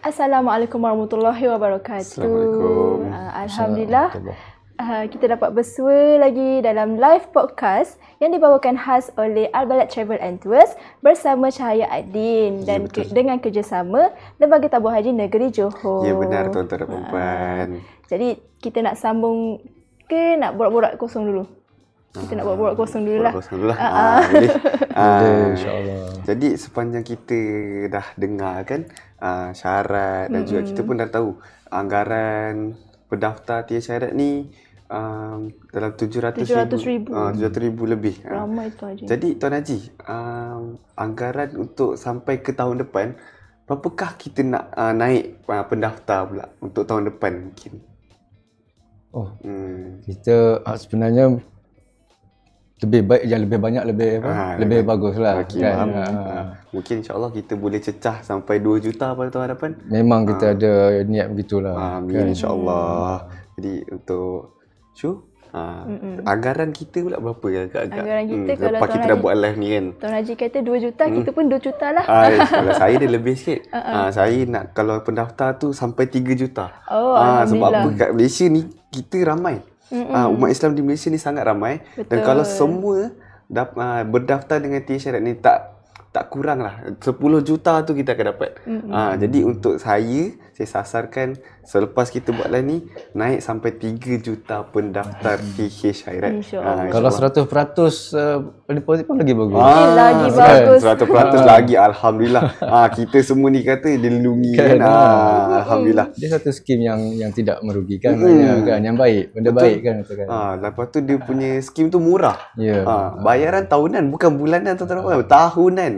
Assalamualaikum warahmatullahi wabarakatuh. Assalamualaikum. Alhamdulillah. Kita dapat bersua lagi dalam live podcast yang dibawakan khas oleh Al-Balad Travel and Tours bersama Cahaya Adin dan dengan kerjasama Lembaga Tabung Haji Negeri Johor. Ya benar tuan-tuan dan puan. Jadi kita nak sambung ke nak borak-borak kosong dulu? Kita nak borak-borak kosong dulu lah. Kosong dulu lah. Boleh. InsyaAllah. Jadi sepanjang kita dah dengar kan syarat dan juga kita pun dah tahu anggaran pendaftar TH syarat ni dalam 700,000 lebih. Ramai tu Haji. Jadi Tuan Haji, anggaran untuk sampai ke tahun depan, berapakah kita nak naik pendaftar pula untuk tahun depan mungkin? Kita sebenarnya lebih baik yang lebih banyak lebih baguslah kan. Mungkin insya-Allah kita boleh cecah sampai 2 juta pada tahun hadapan. Memang kita ada niat begitulah. Amin insya-Allah. Jadi untuk anggaran kita pula berapa agak-agak? Anggaran kita kalau lepas kita dah buat live ni kan. Tuan Haji kata 2 juta, kita pun 2 juta lah. Kalau saya dia lebih sikit. Saya nak kalau pendaftar tu sampai 3 juta. Sebab apa kat Malaysia ni kita ramai. Umat Islam di Malaysia ni sangat ramai. Betul. Dan kalau semua berdaftar dengan TH syarat ni tak kurang lah 10 juta tu kita akan dapat. Jadi untuk saya sasarkan selepas kita buat live ni naik sampai 3 juta pendaftar TH syarat. Kalau 100% deposit pun lagi bagus. Lagi bagus. 100% lagi alhamdulillah. Kita semua ni kata dilindungi kan. Alhamdulillah. Dia satu skim yang tidak merugikan kan, yang baik, benda baik kan katakan. Lepas tu dia punya skim tu murah. Bayaran tahunan bukan bulanan tuan-tuan, tahunan.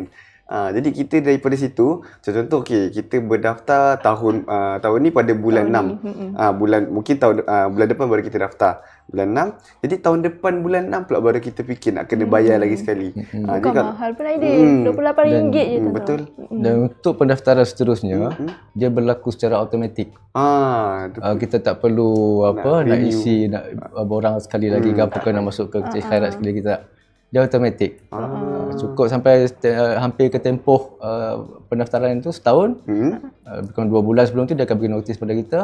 Jadi kita daripada situ, contoh kita berdaftar tahun ni pada bulan 6. Mungkin bulan depan baru kita daftar. Bulan 6. Jadi tahun depan bulan 6 pula baru kita fikir nak kena bayar lagi sekali. Bukan mahal pun Aidil. RM28 je tu. Betul. Dan untuk pendaftaran seterusnya, dia berlaku secara automatik. Kita tak perlu nak isi borang sekali lagi ke apa ke nak masuk ke khairat sekali kita. Dia automatik. Cukup sampai hampir ke tempoh pendaftaran itu setahun. Bukan 2 bulan sebelum tu dia akan beri notis pada kita.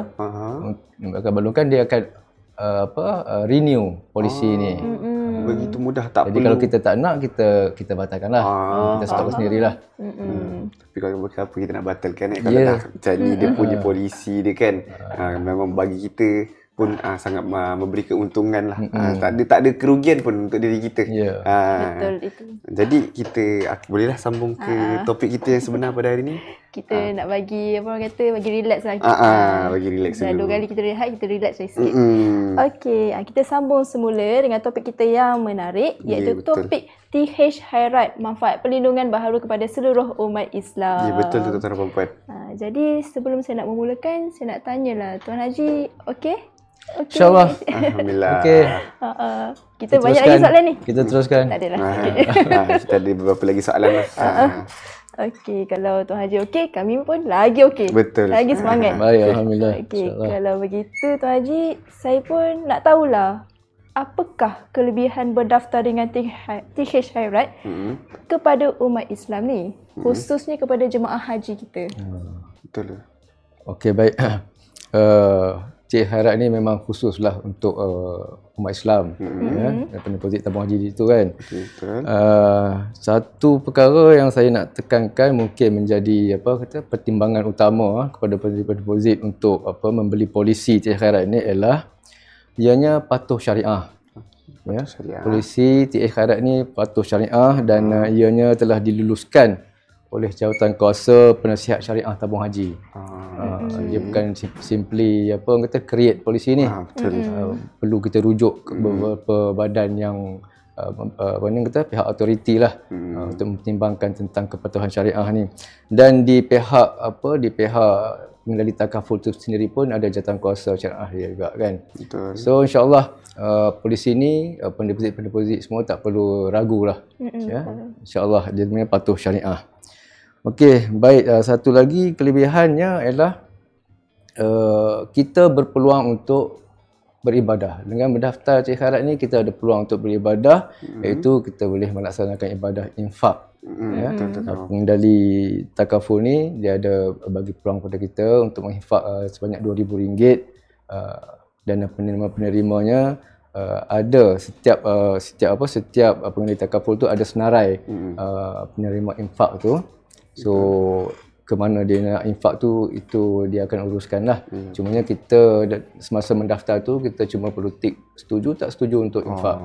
Akan balurkan dia akan renew polisi ni. Begitu mudah tak Jadi perlu. kalau kita tak nak kita batalkanlah. Kita stop sendirilah. Tapi kalau apa kita nak batalkan kalau dah macam ni dia punya polisi dia kan. Memang bagi kita pun sangat memberi keuntungan lah. Tak ada kerugian pun untuk diri kita. Betul itu. Jadi kita bolehlah sambung ke topik kita yang sebenar pada hari ni. Kita nak bagi bagi relax lah. Bagi relax dulu. 2 kali kita rehat, kita relax sikit. Okey, kita sambung semula dengan topik kita yang menarik iaitu topik TH Khairat, manfaat perlindungan baharu kepada seluruh umat Islam. Ya betul tu tuan-tuan dan puan. Jadi sebelum saya nak memulakan, saya nak tanyalah Tuan Haji, okey? InsyaAllah. Alhamdulillah. Okey. Kita banyak lagi soalan ni. Kita teruskan. Tak adalah. Kita ada beberapa lagi soalan lah. Okey, kalau Tuan Haji okey, kami pun lagi okey. Betul. Lagi semangat. Baik, alhamdulillah. Okey, kalau begitu Tuan Haji, saya pun nak tahulah apakah kelebihan berdaftar dengan TH Khairat kepada umat Islam ni, khususnya kepada jemaah haji kita. Betul. Okey, baik. TH Khairat ni memang khususlah untuk umat Islam. Deposit tabung haji itu kan. Betul. Satu perkara yang saya nak tekankan mungkin menjadi pertimbangan utama kepada deposit untuk membeli polisi TH Khairat ini ialah ianya patuh syariah. Polisi TH Khairat ni patuh syariah dan ianya telah diluluskan oleh Jawatan Kuasa Penasihat Syariah Tabung Haji. Dia bukan simply create polisi ni. Perlu kita rujuk ke beberapa badan yang pihak autoriti lah untuk mempertimbangkan tentang kepatuhan syariah ni. Dan di pihak pengendali takaful tu sendiri pun ada jawatan kuasa syariah dia juga kan. Betul. So insya-Allah polisi ni pendeposit semua tak perlu ragu lah. Insya-Allah dia memang patuh syariah. Okey, baik. Satu lagi kelebihannya ialah kita berpeluang untuk beribadah. Dengan mendaftar Cik Khairat ni kita ada peluang untuk beribadah, iaitu kita boleh melaksanakan ibadah infak. Ya. Pengendali takaful ni dia ada bagi peluang kepada kita untuk menginfak sebanyak RM2,000. Dan penerima-penerimanya ada setiap pengendali takaful tu ada senarai penerima infak tu. So ke mana dia nak infak tu, itu dia akan uruskan lah. Cumanya kita semasa mendaftar tu kita cuma perlu tik setuju tak setuju untuk infak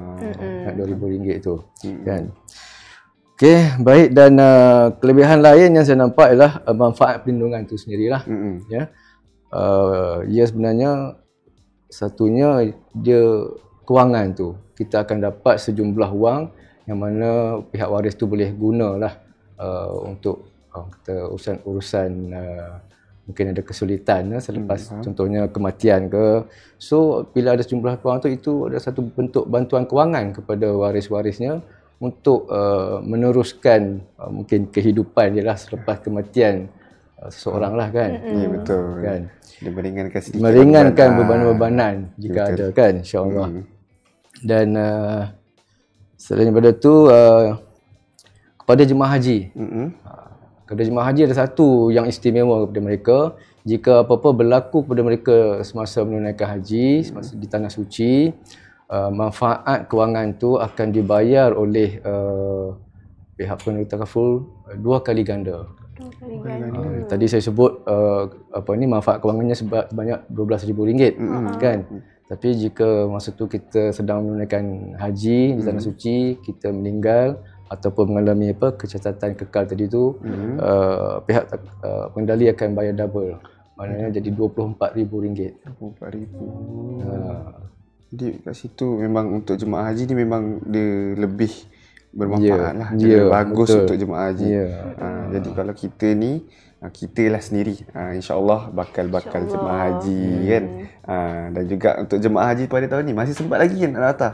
RM2,000 tu kan. Okey, baik. Dan kelebihan lain yang saya nampak ialah manfaat perlindungan tu sendirilah. Ya. Ia sebenarnya satunya dia kewangan tu. Kita akan dapat sejumlah wang yang mana pihak waris tu boleh gunalah untuk kita urusan mungkin ada kesulitan selepas contohnya kematian ke. So bila ada sejumlah wang tu, itu ada satu bentuk bantuan kewangan kepada waris-warisnya untuk meneruskan mungkin kehidupan dia lah selepas kematian seseorang lah kan. Ya, betul kan. Dia meringankan sedikit, meringankan beban-bebanan jika ada kan, insya-Allah. Dan selain daripada tu kepada jemaah haji. Kepada jemaah haji ada satu yang istimewa kepada mereka. Jika apa-apa berlaku kepada mereka semasa menunaikan haji, semasa di tanah suci, manfaat kewangan tu akan dibayar oleh pihak penerima takaful 2 kali ganda. Tadi saya sebut manfaat kewangannya sebanyak RM12,000 kan. Tapi jika masa tu kita sedang menunaikan haji di tanah suci, kita meninggal ataupun mengalami kecacatan kekal tadi tu, pihak pengendali akan bayar double. Maknanya jadi RM24,000. RM24,000. Jadi kat situ memang untuk jemaah haji ni memang dia lebih bermanfaat lah. Dia bagus betul untuk jemaah haji. Jadi kalau kita ni, kita lah sendiri, insya-Allah bakal jemaah haji kan. Dan juga untuk jemaah haji pada tahun ni masih sempat lagi kan nak daftar?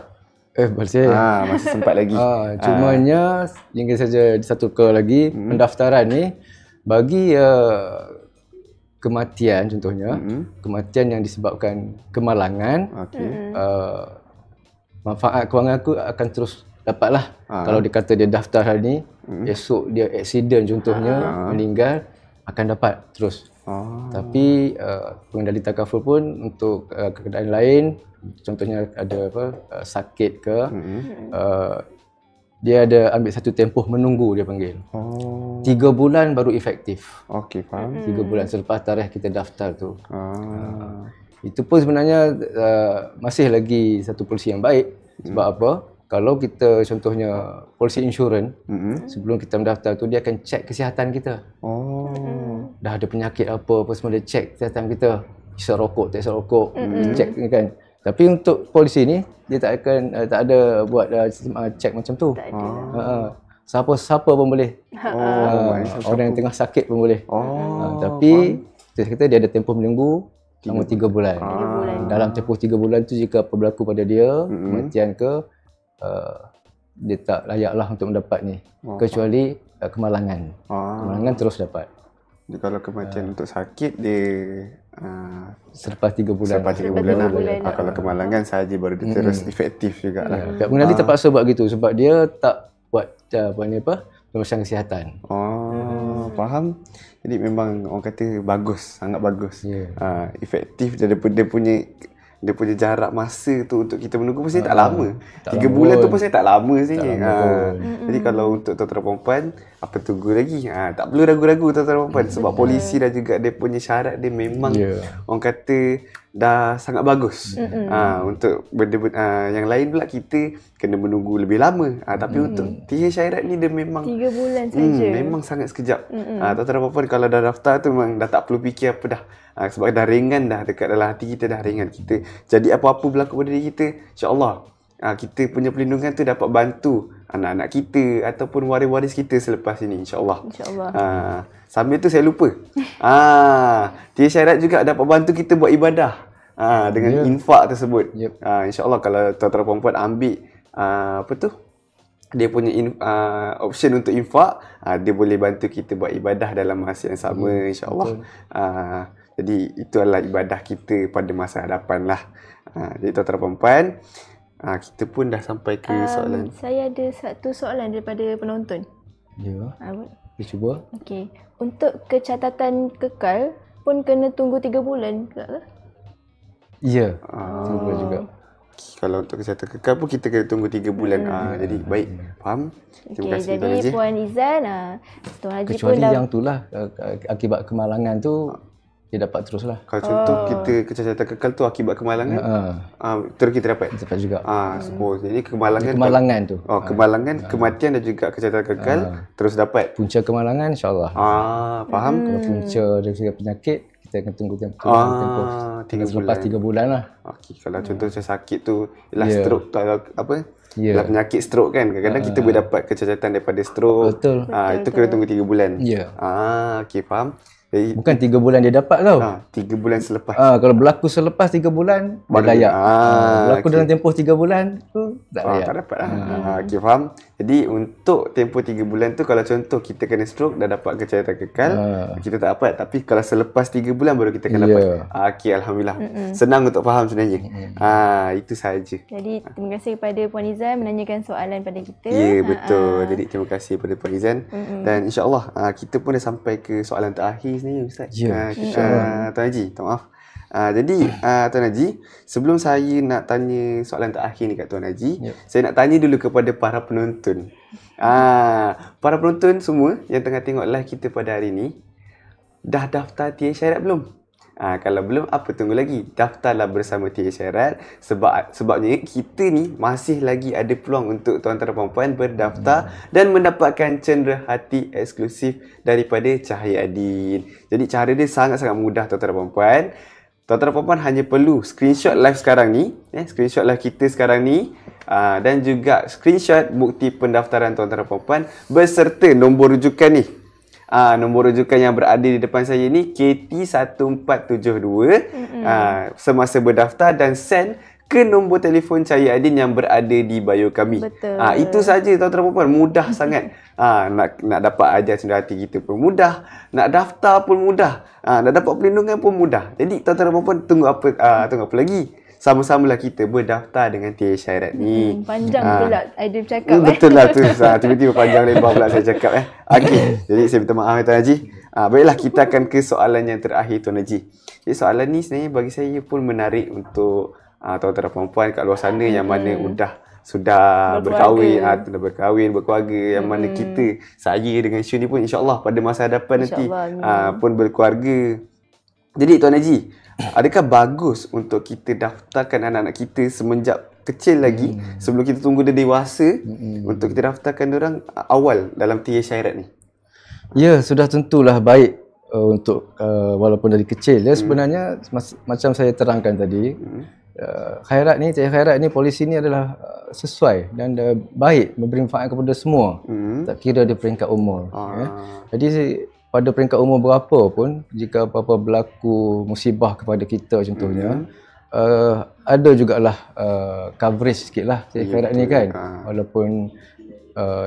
Masih. Masih sempat lagi. Cumanya hingga saja disatukan lagi pendaftaran ni bagi kematian contohnya, kematian yang disebabkan kemalangan, manfaat kewangan aku akan terus dapatlah. Kalau dikata dia daftar hari ni, esok dia accident contohnya, meninggal, akan dapat terus. Tapi pengendali takaful pun untuk keadaan lain, contohnya ada sakit ke, dia ada ambil satu tempoh menunggu, dia panggil. 3 bulan baru efektif. Okey, faham. 3 bulan selepas tarikh kita daftar tu. Itu pun sebenarnya masih lagi satu polisi yang baik. Sebab apa? Kalau kita contohnya polisi insurans, sebelum kita mendaftar tu dia akan cek kesihatan kita. Dah ada penyakit apa semua dia cek kesihatan kita. Isap rokok, tak isap rokok, cek kan. Tapi untuk polisi ni dia tak ada buat cek macam tu. Siapa pun boleh. Orang yang tengah sakit pun boleh. Tapi kita kata dia ada tempoh menunggu selama 3 bulan. Dalam tempoh 3 bulan tu jika apa berlaku pada dia, kematian ke, dia tak layaklah untuk mendapat ni. Kecuali kemalangan. Kemalangan terus dapat. Jadi kalau kematian untuk sakit dia selepas 3 bulan. Selepas 3 bulan lah. Kalau kemalangan sahaja baru dia terus efektif jugalah. Pihak pengendali terpaksa buat gitu sebab dia tak buat pemeriksaan kesihatan. Faham. Jadi memang orang kata bagus, sangat bagus. Efektif dia punya jarak masa tu untuk kita menunggu pun tak lama. 3 bulan tu pun tak lama sebenarnya. Jadi kalau untuk tuan-tuan perempuan, apa tunggu lagi? Tak perlu ragu-ragu tuan-tuan perempuan sebab polisi dan juga dia punya syarat dia memang orang kata dah sangat bagus. Untuk benda yang lain pula kita kena menunggu lebih lama. Tapi untuk TH Khairat ni dia memang 3 bulan saja. Memang sangat sekejap. Tuan-tuan perempuan kalau dah daftar tu memang dah tak perlu fikir apa dah. Sebab dah ringan dah dekat dalam hati kita, dah ringan kita. Jadi apa-apa berlaku pada diri kita, insya-Allah kita punya perlindungan tu dapat bantu anak-anak kita ataupun waris-waris kita selepas ini, insya-Allah. InsyaAllah. Sambil tu saya lupa. TH Khairat juga dapat bantu kita buat ibadah dengan infak tersebut. Insya-Allah kalau tuan-tuan perempuan ambil dia punya option untuk infak, dia boleh bantu kita buat ibadah dalam masa yang sama, insya-Allah. Jadi itu adalah ibadah kita pada masa hadapan lah. Jadi tuan-tuan dan puan, kita pun dah sampai ke soalan. Saya ada satu soalan daripada penonton. Ya. Kita cuba. Okey. Untuk kecatatan kekal pun kena tunggu 3 bulan ke? Ya. Cuba juga. Kalau untuk kesihatan kekal pun kita kena tunggu 3 bulan. Jadi baik, faham. Terima kasih Tuan Haji. Jadi Puan Izan, Tuan Haji Kecuali pun dah yang tu lah, akibat kemalangan tu dia dapat terus lah. Kalau contoh kita kecacatan kekal tu akibat kemalangan, terus kita dapat. Dapat juga. Jadi Kemalangan tu. Kemalangan, kematian dan juga kecacatan kekal terus dapat. Punca kemalangan insyaAllah. Faham. Kalau punca daripada penyakit, kita akan tunggu tempoh. 3 Selepas 3 bulan lah. Okey, kalau contoh macam sakit tu, ialah stroke tu apa? Ialah penyakit stroke kan. Kadang-kadang kita boleh dapat kecacatan daripada stroke. Betul. Itu kena tunggu 3 bulan. Ya. Okey, faham. Jadi, bukan 3 bulan dia dapat tau. 3 bulan selepas. Kalau berlaku selepas 3 bulan, baru layak. Berlaku dalam tempoh 3 bulan tu, tak layak. Tak dapat lah. Okey, faham. Jadi untuk tempoh 3 bulan tu, kalau contoh kita kena stroke, dah dapat kecacatan kekal, kita tak dapat. Tapi kalau selepas 3 bulan baru kita akan dapat. Okey, Alhamdulillah. Senang untuk faham sebenarnya. Itu sahaja. Jadi terima kasih kepada Puan Izan menanyakan soalan pada kita. Ya, betul. Jadi terima kasih kepada Puan Izan. Dan insyaAllah kita pun dah sampai ke soalan terakhir ni Ustaz. Tuan Haji, maaf. Jadi Tuan Haji, sebelum saya nak tanya soalan terakhir ni kat Tuan Haji, saya nak tanya dulu kepada para penonton. Para penonton semua yang tengah tengok live kita pada hari ni, dah daftar TA Syarat belum? Kalau belum, apa tunggu lagi? Daftarlah bersama TA Syarat, sebabnya kita ni masih lagi ada peluang untuk tuan-tuan dan puan-puan berdaftar dan mendapatkan cenderahati eksklusif daripada Cahaya Adin. Jadi cara dia sangat-sangat mudah tuan-tuan dan puan-puan. Tuan-tuan dan puan-puan hanya perlu screenshot live sekarang ni, screenshot live kita sekarang ni, dan juga screenshot bukti pendaftaran tuan-tuan dan puan-puan beserta nombor rujukan ni. Nombor rujukan yang berada di depan saya ni KT1472 semasa berdaftar dan send ke nombor telefon Cahaya Adin yang berada di bio kami. Betul. Itu saja tuan-tuan dan puan-puan, mudah sangat. Nak dapat ajar cenderahati kita pun mudah, nak daftar pun mudah, nak dapat perlindungan pun mudah. Jadi tuan-tuan dan puan-puan, tunggu apa lagi? Sama-samalah kita berdaftar dengan TA Syarat ni. Panjang pula Aidil cakap. Betul lah tu. Tiba-tiba panjang lebar pula saya cakap. Okey. Jadi saya minta maaf Tuan Haji. Baiklah, kita akan ke soalan yang terakhir Tuan Haji. Jadi soalan ni sebenarnya bagi saya pun menarik untuk tuan-tuan dan puan-puan kat luar sana yang mana sudah berkahwin, berkeluarga, yang mana kita, saya dengan Syu ni pun insya-Allah pada masa hadapan nanti pun berkeluarga. Jadi Tuan Haji, adakah bagus untuk kita daftarkan anak-anak kita semenjak kecil lagi sebelum kita tunggu dia dewasa untuk kita daftarkan diorang awal dalam TA Syarat ni? Ya, sudah tentulah baik untuk walaupun dari kecil. Sebenarnya macam saya terangkan tadi, khairat ni, TA Khairat ni, polisi ni adalah sesuai dan baik, memberi manfaat kepada semua. Tak kira dia peringkat umur. Jadi pada peringkat umur berapa pun, jika apa-apa berlaku musibah kepada kita contohnya, ada jugalah coverage sikit lah TA Khairat ni kan. Walaupun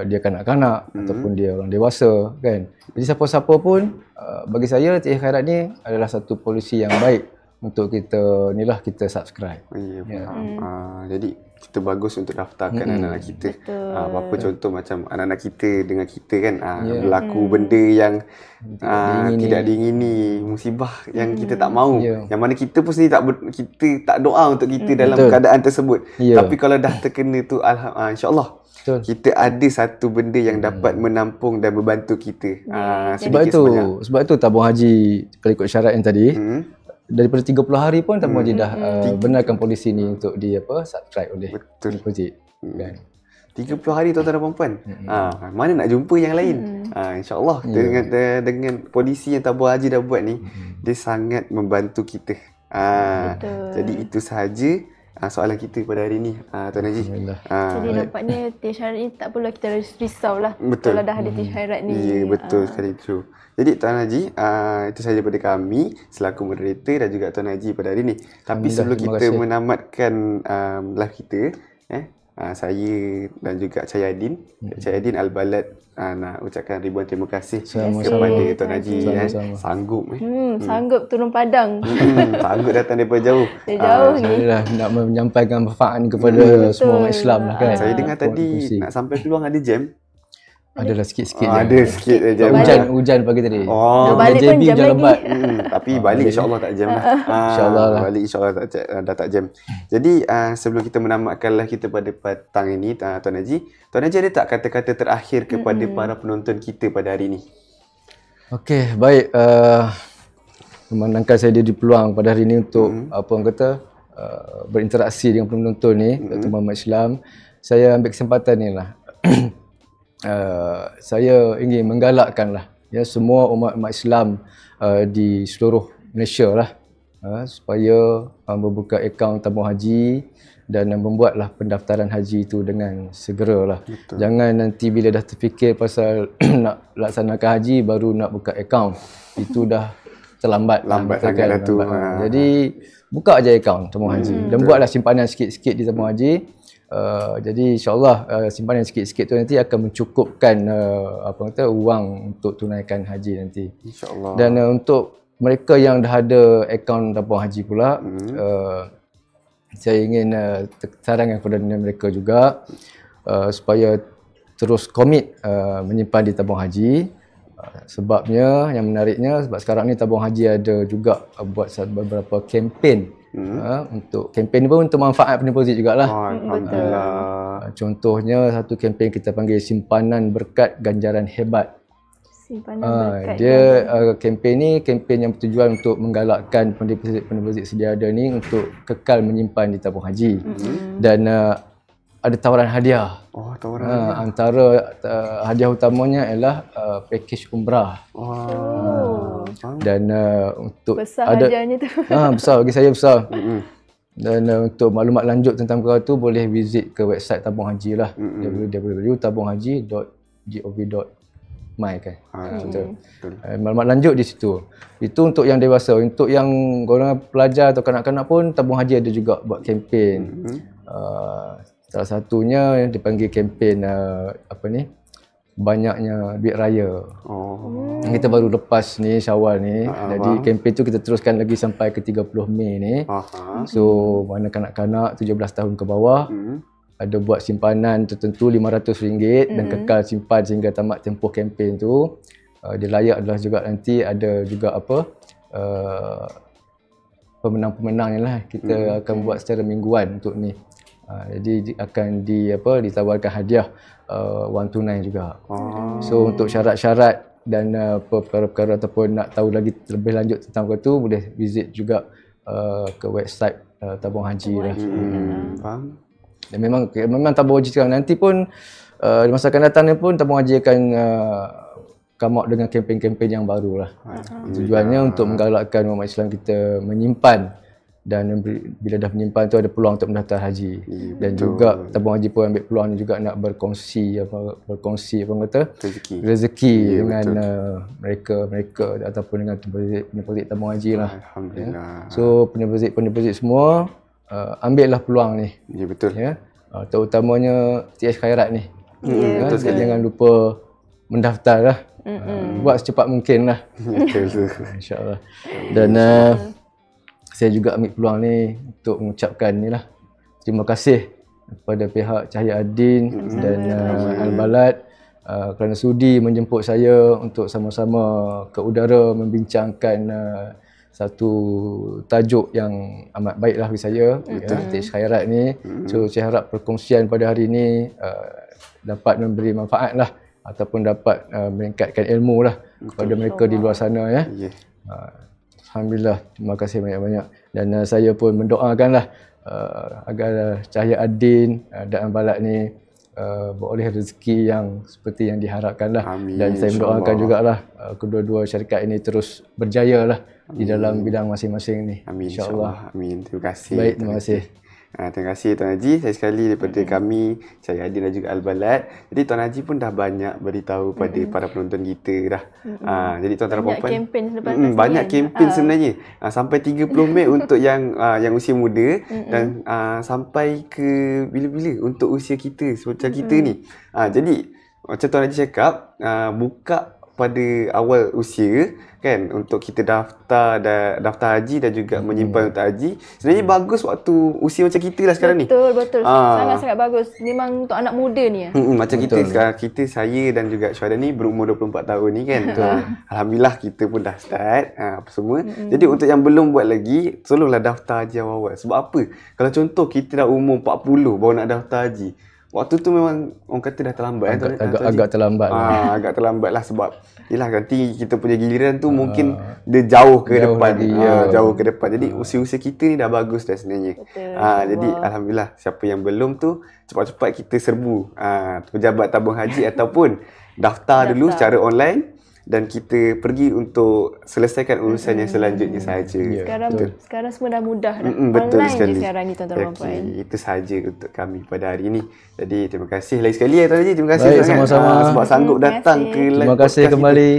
dia kanak-kanak ataupun dia orang dewasa kan. Jadi siapa-siapa pun, bagi saya TA Khairat ni adalah satu polisi yang baik untuk kita kita subscribe. Jadi kita bagus untuk daftarkan anak-anak kita. Apa contoh macam anak-anak kita dengan kita kan, berlaku benda yang tidak diingini, musibah yang kita tak mahu, yang mana kita pun sendiri kita tak doa untuk kita dalam keadaan tersebut. Tapi kalau dah terkena tu, insya-Allah kita ada satu benda yang dapat menampung dan membantu kita. Sebab itu tabung haji, kalau ikut syarat yang tadi, daripada 30 hari pun tabung haji dah benarkan polisi ni untuk subscribe oleh deposit. Kan? 30 hari tuan-tuan dan puan-puan. Mana nak jumpa yang lain? InsyaAllah dengan polisi yang tabung haji dah buat ni, dia sangat membantu kita. Jadi itu sahaja soalan kita pada hari ni, Tuan Haji. Jadi nampaknya TA Syarat ni tak perlu kita risau lah. Betul. Kalau dah ada TA Syarat ni. Ya, betul sekali tu. Jadi Tuan Haji, itu sahaja daripada kami selaku moderator dan juga Tuan Haji pada hari ni. Tapi sebelum kita menamatkan live kita, saya dan juga Cik Adin. Cik Adin Al-Balad nak ucapkan ribuan terima kasih Sama-sama. kepada Tuan Haji Sama-sama. sanggup Sanggup turun padang. sanggup datang daripada jauh. Dari jauh ni. Saya lah nak menyampaikan manfaat ni kepada semua umat Islam lah kan. Saya dengar tadi nak sampai Keluang ada jam. Adalah sikit-sikit je. Ada sikit je jam. Hujan pagi tadi. Oh, balik pun JB jam hujan lagi. lebat. Tapi balik insya-Allah tak jam lah. InsyaAllah lah. Balik insya-Allah dah tak jam. Jadi sebelum kita menamatkan live kita pada petang ini Tuan Haji ada tak kata-kata terakhir kepada para penonton kita pada hari ini? Okey, baik. Memandangkan saya diberi peluang pada hari ini untuk apa orang kata berinteraksi dengan penonton ni, teman umat Islam, saya ambil kesempatan ni lah. Saya ingin menggalakkan lah ya semua umat Islam di seluruh Malaysia lah supaya membuka akaun tabung haji dan membuatlah pendaftaran haji itu dengan segera lah. Jangan nanti bila dah terfikir pasal nak laksanakan haji baru nak buka akaun. Itu dah terlambat. Lambat sangat dah tu. Jadi buka aja akaun tabung haji dan buatlah simpanan sikit-sikit di tabung haji. Jadi insyaAllah simpanan sikit-sikit tu nanti akan mencukupkan wang untuk tunaikan haji nanti. InsyaAllah. Dan untuk mereka yang dah ada akaun tabung haji pula, saya ingin sarankan kepada mereka juga supaya terus komit menyimpan di tabung haji. Sebabnya yang menariknya sebab sekarang ni tabung haji ada juga buat beberapa kempen. Untuk kempen pun untuk manfaat pendeposit jugalah. Alhamdulillah. Contohnya satu kempen kita panggil simpanan berkat ganjaran hebat. Simpanan berkat. Dia kempen ni kempen yang bertujuan untuk menggalakkan pendeposit sedia ada ni untuk kekal menyimpan di tabung haji. Dan ada tawaran hadiah. Oh, tawaran hadiah. Antara hadiah utamanya ialah pakej umrah. Dan untuk besar hadiahnya tu. Besar bagi saya besar. Dan untuk maklumat lanjut tentang perkara tu boleh visit ke website tabung haji lah. www.tabunghhaji.gov.my kan. Maklumat lanjut di situ. Itu untuk yang dewasa. Untuk yang golongan pelajar atau kanak-kanak pun tabung haji ada juga buat kempen. Salah satunya dipanggil kempen banyaknya duit raya. Kita baru lepas ni Syawal ni. Jadi kempen tu kita teruskan lagi sampai ke 30 Mei ni. So mana kanak-kanak 17 tahun ke bawah ada buat simpanan tertentu RM500 dan kekal simpan sehingga tamat tempoh kempen tu. Dia layak adalah juga nanti ada juga pemenang-pemenang ni lah. Kita akan buat secara mingguan untuk ni. Jadi akan ditawarkan hadiah wang tunai juga. So untuk syarat-syarat dan perkara-perkara ataupun nak tahu lagi lebih lanjut tentang perkara tu boleh visit juga ke website tabung haji lah. Faham. Dan memang tabung haji sekarang nanti pun di masa akan datang ni pun tabung haji akan come out dengan kempen-kempen yang baru lah. Tujuannya untuk menggalakkan umat Islam kita menyimpan. Dan bila dah menyimpan tu ada peluang untuk mendaftar haji. Dan juga tabung haji pun ambil peluang juga nak berkongsi rezeki dengan mereka ataupun dengan pendeposit tabung haji lah. Alhamdulillah. So pendeposit semua ambillah peluang ni. Ya, betul. Terutamanya TH Khairat ni. Jangan lupa mendaftar lah. Buat secepat mungkin lah. InsyaAllah. Dan saya juga ambil peluang ni untuk mengucapkan ni lah terima kasih kepada pihak Cahaya Adin dan Al-Balad kerana sudi menjemput saya untuk sama-sama ke udara membincangkan satu tajuk yang amat baiklah bagi saya, TH Khairat ni. So saya harap perkongsian pada hari ini dapat memberi manfaat lah ataupun dapat meningkatkan ilmu lah kepada mereka di luar sana ya. Alhamdulillah, terima kasih banyak-banyak. Dan saya pun mendoakanlah agar Cahaya Adin dan Balad ni beroleh rezeki yang seperti yang diharapkan lah. Dan saya mendoakan jugalah kedua-dua syarikat ini terus berjaya lah di dalam bidang masing-masing ni. Amin, insyaAllah. Amin. Terima kasih. Baik, terima kasih. Terima kasih Tuan Haji. Saya sekali daripada kami, saya Adin dan juga Al-Balad. Jadi Tuan Haji pun dah banyak beritahu pada para penonton kita dah. Jadi tuan-tuan dan puan, banyak kempen sebenarnya. Sampai 30 Mei untuk yang usia muda dan sampai ke bila-bila untuk usia kita macam kita ni. Jadi macam Tuan Haji cakap, buka pada awal usia kan untuk kita daftar haji dan juga menyimpan untuk haji. Sebenarnya bagus waktu usia macam kita lah sekarang betul. Sangat-sangat bagus. Memang untuk anak muda ni ya. Macam kita sekarang, saya dan juga Syuhada ni berumur 24 tahun ni kan. Alhamdulillah kita pun dah start apa semua. Jadi untuk yang belum buat lagi, tolonglah daftar haji awal-awal. Sebab apa? Kalau contoh kita dah umur 40 baru nak daftar haji, waktu tu memang orang kata dah terlambat. Agak terlambat lah. Agak terlambat lah sebab yelah nanti kita punya giliran tu mungkin dia jauh ke depan. Jauh ke depan. Jadi usia-usia kita ni dah bagus dah sebenarnya. Jadi Alhamdulillah siapa yang belum tu cepat-cepat kita serbu pejabat tabung haji ataupun daftar dulu secara online. Dan kita pergi untuk selesaikan urusan yang selanjutnya sahaja. Sekarang semua dah mudah dah. Betul online sekali. Je sekarang ni tuan-tuan dan puan. Itu sahaja untuk kami pada hari ini. Jadi terima kasih lagi sekali Tuan Haji. Terima kasih sama-sama sebab sanggup datang ke live. Terima kasih kembali.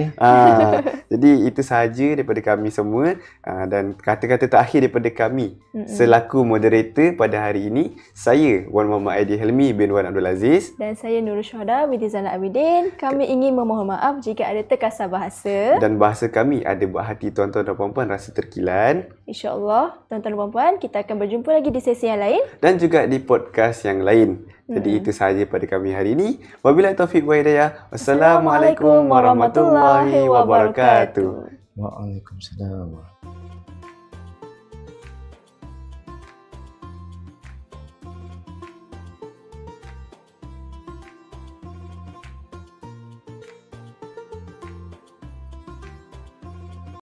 Jadi itu sahaja daripada kami semua. Dan kata-kata terakhir daripada kami selaku moderator pada hari ini, saya Wan Muhammad Aidil Helmi bin Wan Abdul Aziz. Dan saya Nurul Syuhada binti Zainal Abidin. Kami ingin memohon maaf jika ada terkasar bahasa. Dan bahasa kami ada buat hati tuan-tuan dan puan-puan rasa terkilan. InsyaAllah tuan-tuan dan puan-puan, kita akan berjumpa lagi di sesi yang lain. Dan juga di podcast yang lain. Jadi itu sahaja pada kami hari ini. Wabillahi taufiq wa hidayah. Wassalamualaikum warahmatullahi wabarakatuh. Waalaikumsalam.